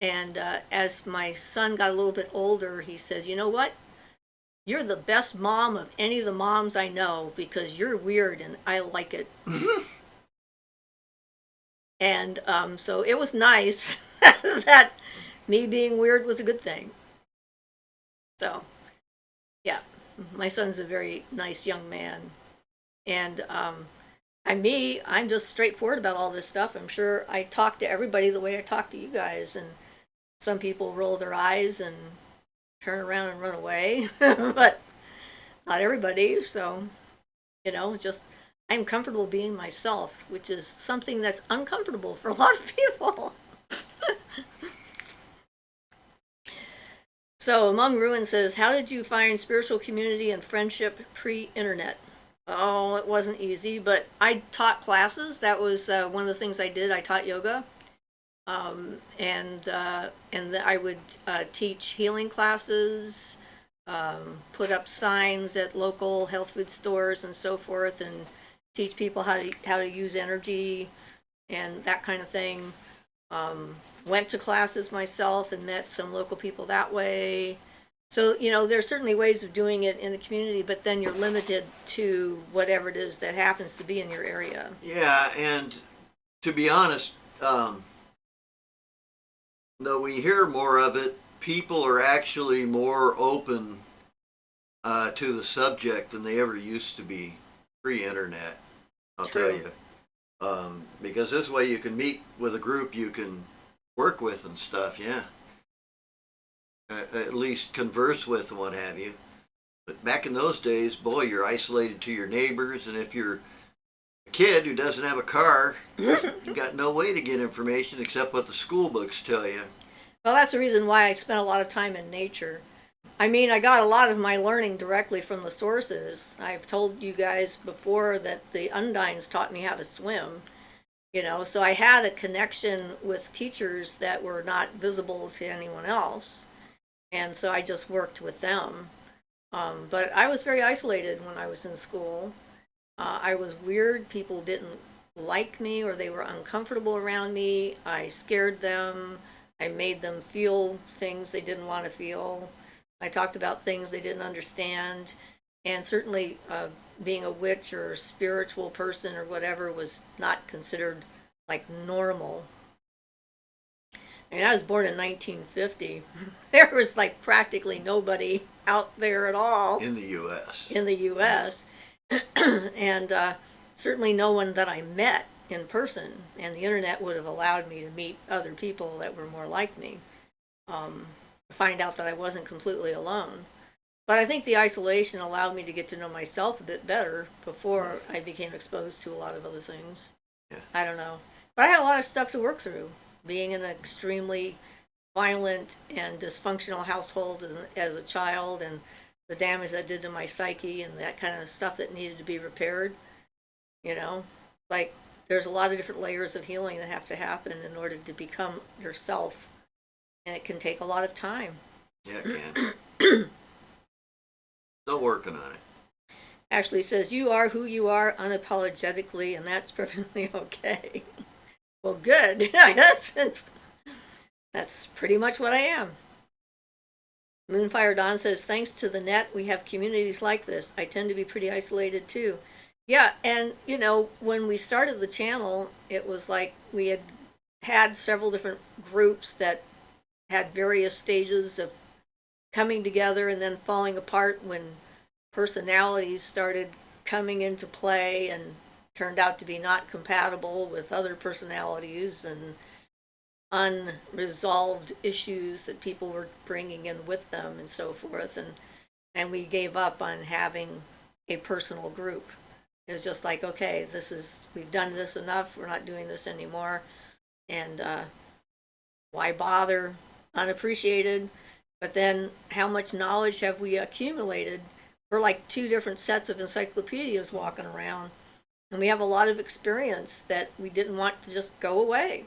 Speaker 2: And as my son got a little bit older, he said, you know what? You're the best mom of any of the moms I know, because you're weird and I like it. And so it was nice that me being weird was a good thing. So, yeah, my son's a very nice young man. And I'm just straightforward about all this stuff. I'm sure I talk to everybody the way I talk to you guys. And some people roll their eyes and turn around and run away, but not everybody. So, just I'm comfortable being myself, which is something that's uncomfortable for a lot of people. So, Among Ruins says, how did you find spiritual community and friendship pre-internet? Oh, it wasn't easy, but I taught classes. That was one of the things I did. I taught yoga. And I would teach healing classes, put up signs at local health food stores and so forth, and teach people how to use energy and that kind of thing. Went to classes myself and met some local people that way. So, there's certainly ways of doing it in the community, but then you're limited to whatever it is that happens to be in your area.
Speaker 1: Yeah, and to be honest, though we hear more of it, people are actually more open to the subject than they ever used to be pre-internet, I'll tell you. Because this way you can meet with a group you can work with and stuff, yeah. At least converse with and what have you. But back in those days, boy, you're isolated to your neighbors, and if you're a kid who doesn't have a car, you got no way to get information except what the school books tell you.
Speaker 2: Well, that's the reason why I spent a lot of time in nature. I mean, I got a lot of my learning directly from the sources. I've told you guys before that the Undines taught me how to swim. So I had a connection with teachers that were not visible to anyone else. And so I just worked with them. But I was very isolated when I was in school. I was weird. People didn't like me or they were uncomfortable around me. I scared them. I made them feel things they didn't want to feel. I talked about things they didn't understand. And certainly being a witch or a spiritual person or whatever was not considered like normal. I mean, I was born in 1950. There was like practically nobody out there at all
Speaker 1: In the U.S.
Speaker 2: in the U.S. And certainly no one that I met in person. And the internet would have allowed me to meet other people that were more like me, find out that I wasn't completely alone. But I think the isolation allowed me to get to know myself a bit better before I became exposed to a lot of other things.
Speaker 1: Yeah.
Speaker 2: I don't know. But I had a lot of stuff to work through. Being in an extremely violent and dysfunctional household as a child, and the damage that did to my psyche and that kind of stuff that needed to be repaired. Like there's a lot of different layers of healing that have to happen in order to become yourself. And it can take a lot of time.
Speaker 1: Yeah, it can. Still working on it.
Speaker 2: Ashley says, you are who you are unapologetically, and that's perfectly okay. Well, good. That's pretty much what I am. Moonfire Dawn says, thanks to the net, we have communities like this. I tend to be pretty isolated too. Yeah, and when we started the channel, it was like we had several different groups that had various stages of coming together and then falling apart when personalities started coming into play and turned out to be not compatible with other personalities and unresolved issues that people were bringing in with them and so forth. And we gave up on having a personal group. It was just like, okay, we've done this enough. We're not doing this anymore. And why bother? Unappreciated. But then how much knowledge have we accumulated? We're like two different sets of encyclopedias walking around. And we have a lot of experience that we didn't want to just go away.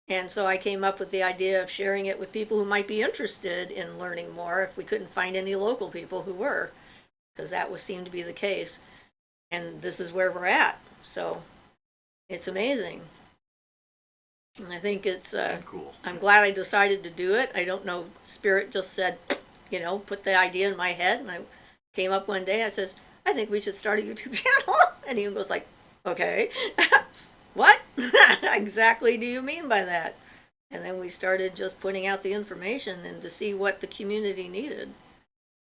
Speaker 2: And so I came up with the idea of sharing it with people who might be interested in learning more if we couldn't find any local people who were, because that seemed to be the case. And this is where we're at. So it's amazing. And I think it's
Speaker 1: cool.
Speaker 2: I'm glad I decided to do it. I don't know, Spirit just said, put the idea in my head, and I came up one day, I says, I think we should start a YouTube channel. And he was like, okay. What exactly do you mean by that? And then we started just putting out the information and to see what the community needed.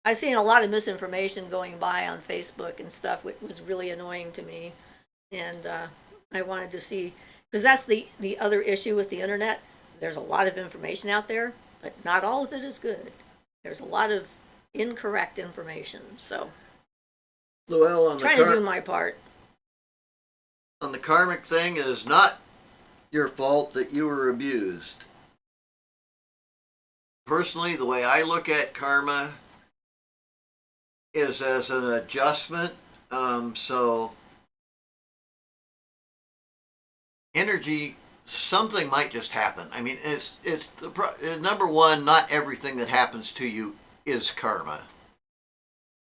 Speaker 2: I've seen a lot of misinformation going by on Facebook and stuff, which was really annoying to me. And I wanted to see, because that's the other issue with the internet. There's a lot of information out there, but not all of it is good. There's a lot of incorrect information. So
Speaker 1: Well,
Speaker 2: trying to do my part.
Speaker 1: On the karmic thing, it is not your fault that you were abused. Personally, the way I look at karma is as an adjustment. So energy, something might just happen. I mean, it's number one, not everything that happens to you is karma.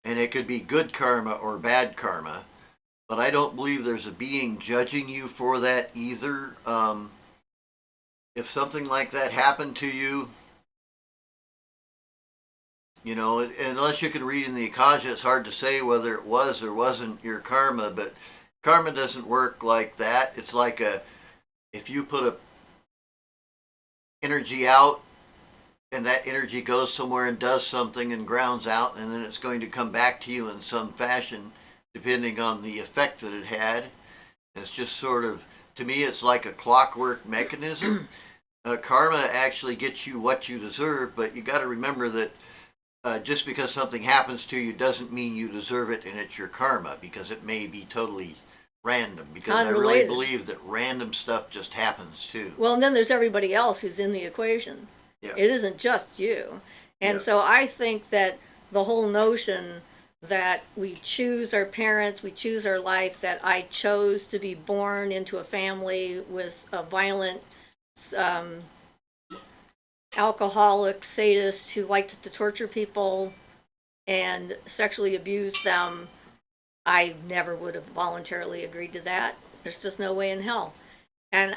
Speaker 1: And it could be good karma or bad karma. But I don't believe there's a being judging you for that either. If something like that happened to you, unless you can read in the Akasha, it's hard to say whether it was or wasn't your karma. But karma doesn't work like that. It's like if you put a energy out and that energy goes somewhere and does something and grounds out, and then it's going to come back to you in some fashion, depending on the effect that it had. It's just sort of, to me, it's like a clockwork mechanism. Karma actually gets you what you deserve, but you got to remember that just because something happens to you doesn't mean you deserve it and it's your karma, because it may be totally random. Because
Speaker 2: Unrelated.
Speaker 1: I really believe that random stuff just happens too.
Speaker 2: Well, and then there's everybody else who's in the equation.
Speaker 1: Yeah.
Speaker 2: It isn't just you. And
Speaker 1: Yeah.
Speaker 2: so I think that the whole notion that we choose our parents, we choose our life, that I chose to be born into a family with a violent um, alcoholic sadist who liked to torture people and sexually abuse them. I never would have voluntarily agreed to that. There's just no way in hell. And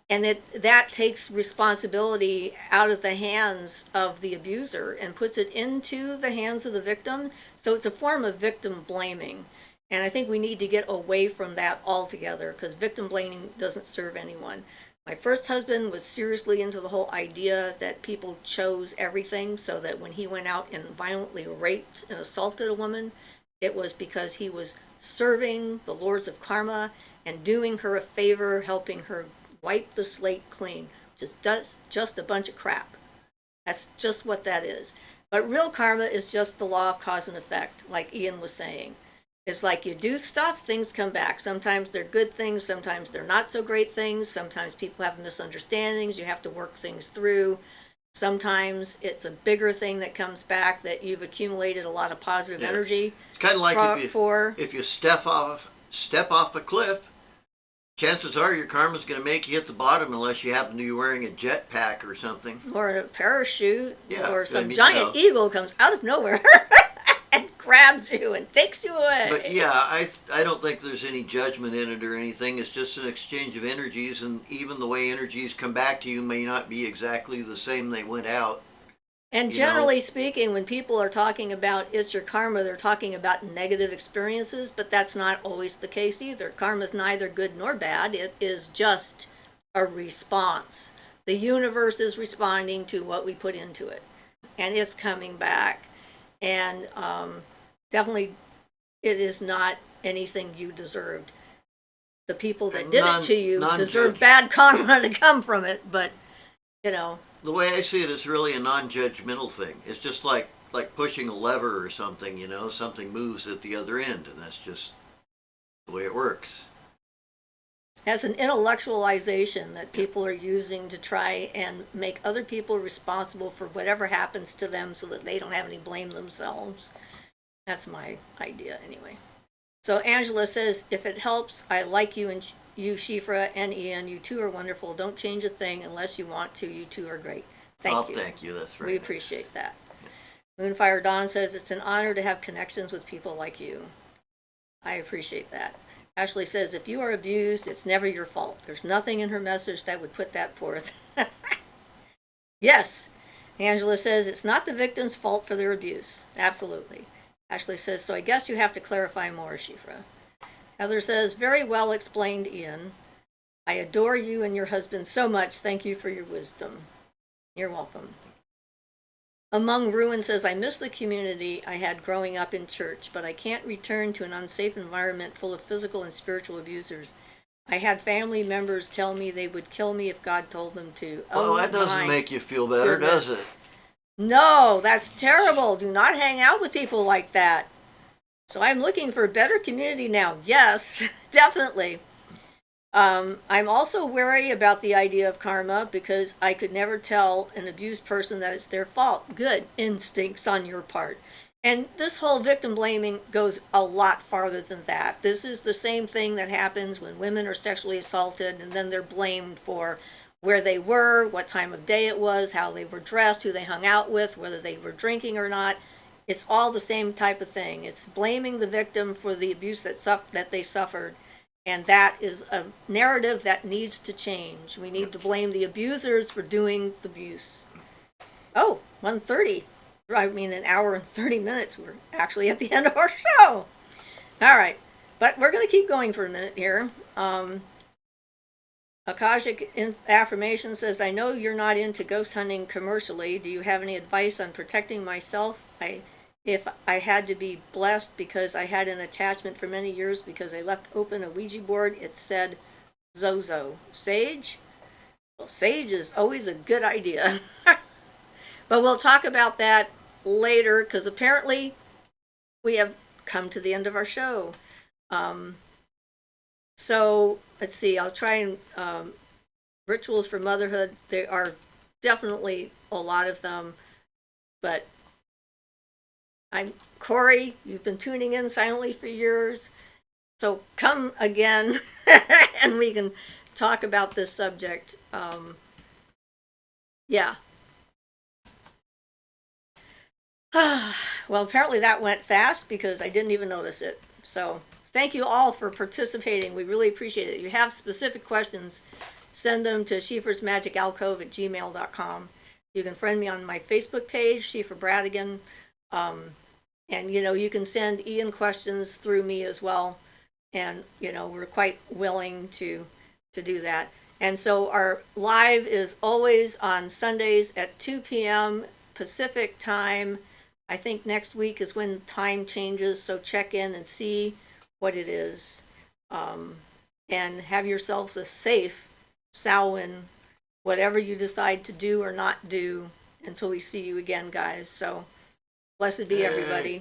Speaker 2: that takes responsibility out of the hands of the abuser and puts it into the hands of the victim. So it's a form of victim blaming. And I think we need to get away from that altogether, because victim blaming doesn't serve anyone. My first husband was seriously into the whole idea that people chose everything, so that when he went out and violently raped and assaulted a woman, it was because he was serving the lords of karma and doing her a favor, helping her wipe the slate clean. Just a bunch of crap. That's just what that is. But real karma is just the law of cause and effect, like Ian was saying. It's like you do stuff, things come back. Sometimes they're good things, sometimes they're not so great things. Sometimes people have misunderstandings, you have to work things through. Sometimes it's a bigger thing that comes back that you've accumulated a lot of positive energy.
Speaker 1: It's kind of like if you step off a cliff, chances are your karma's going to make you hit the bottom unless you happen to be wearing a jetpack or something.
Speaker 2: Or a parachute, or some
Speaker 1: giant
Speaker 2: eagle comes out of nowhere and grabs you and takes you away.
Speaker 1: But yeah, I don't think there's any judgment in it or anything. It's just an exchange of energies, and even the way energies come back to you may not be exactly the same they went out.
Speaker 2: And generally speaking, when people are talking about it's your karma, they're talking about negative experiences, but that's not always the case either. Karma is neither good nor bad. It is just a response. The universe is responding to what we put into it, and it's coming back. And definitely, it is not anything you deserved. The people that did it to you deserve bad karma to come from it, but,
Speaker 1: The way I see it is really a non-judgmental thing. It's just like pushing a lever or something, something moves at the other end, and that's just the way it works.
Speaker 2: As an intellectualization that people are using to try and make other people responsible for whatever happens to them so that they don't have any blame themselves. That's my idea anyway. So Angela says, if it helps, I like you and you, Siofra and Ian. You two are wonderful. Don't change a thing unless you want to. You two are great. Thank you.
Speaker 1: Thank you. That's very
Speaker 2: We
Speaker 1: nice.
Speaker 2: appreciate that. Moonfire Dawn says, it's an honor to have connections with people like you. I appreciate that. Ashley says, if you are abused, it's never your fault. There's nothing in her message that would put that forth. Yes. Angela says, it's not the victim's fault for their abuse. Absolutely. Ashley says, so I guess you have to clarify more, Siofra. Heather says, very well explained, Ian. I adore you and your husband so much. Thank you for your wisdom. You're welcome. Among Ruin says, I miss the community I had growing up in church, but I can't return to an unsafe environment full of physical and spiritual abusers. I had family members tell me they would kill me if God told them to.
Speaker 1: Well, that doesn't make you feel better, does it?
Speaker 2: No, that's terrible. Do not hang out with people like that. So I'm looking for a better community now. Yes, definitely. I'm also wary about the idea of karma because I could never tell an abused person that it's their fault. Good instincts on your part. And this whole victim blaming goes a lot farther than that. This is the same thing that happens when women are sexually assaulted and then they're blamed for where they were, what time of day it was, how they were dressed, who they hung out with, whether they were drinking or not. It's all the same type of thing. It's blaming the victim for the abuse that they suffered. And that is a narrative that needs to change. We need to blame the abusers for doing the abuse. Oh, 1:30. I mean, an hour and 30 minutes. We're actually at the end of our show. All right. But we're going to keep going for a minute here. Akashic Affirmation says, I know you're not into ghost hunting commercially. Do you have any advice on protecting myself? If I had to be blessed because I had an attachment for many years because I left open a Ouija board, it said Zozo. Sage? Well, sage is always a good idea. But we'll talk about that later because apparently we have come to the end of our show. So let's see, I'll try and rituals for motherhood. There are definitely a lot of them, but I'm Corey. You've been tuning in silently for years. So come again and we can talk about this subject. Yeah. Well, apparently that went fast because I didn't even notice it. So thank you all for participating. We really appreciate it. If you have specific questions, send them to shifersmagicalcove@gmail.com. You can friend me on my Facebook page, Shifer Bradigan. And, you can send Ian questions through me as well. And, we're quite willing to do that. And so our live is always on Sundays at 2 p.m. Pacific time. I think next week is when time changes, so check in and see what it is. And have yourselves a safe Samhain, whatever you decide to do or not do, until we see you again, guys. So blessed be everybody.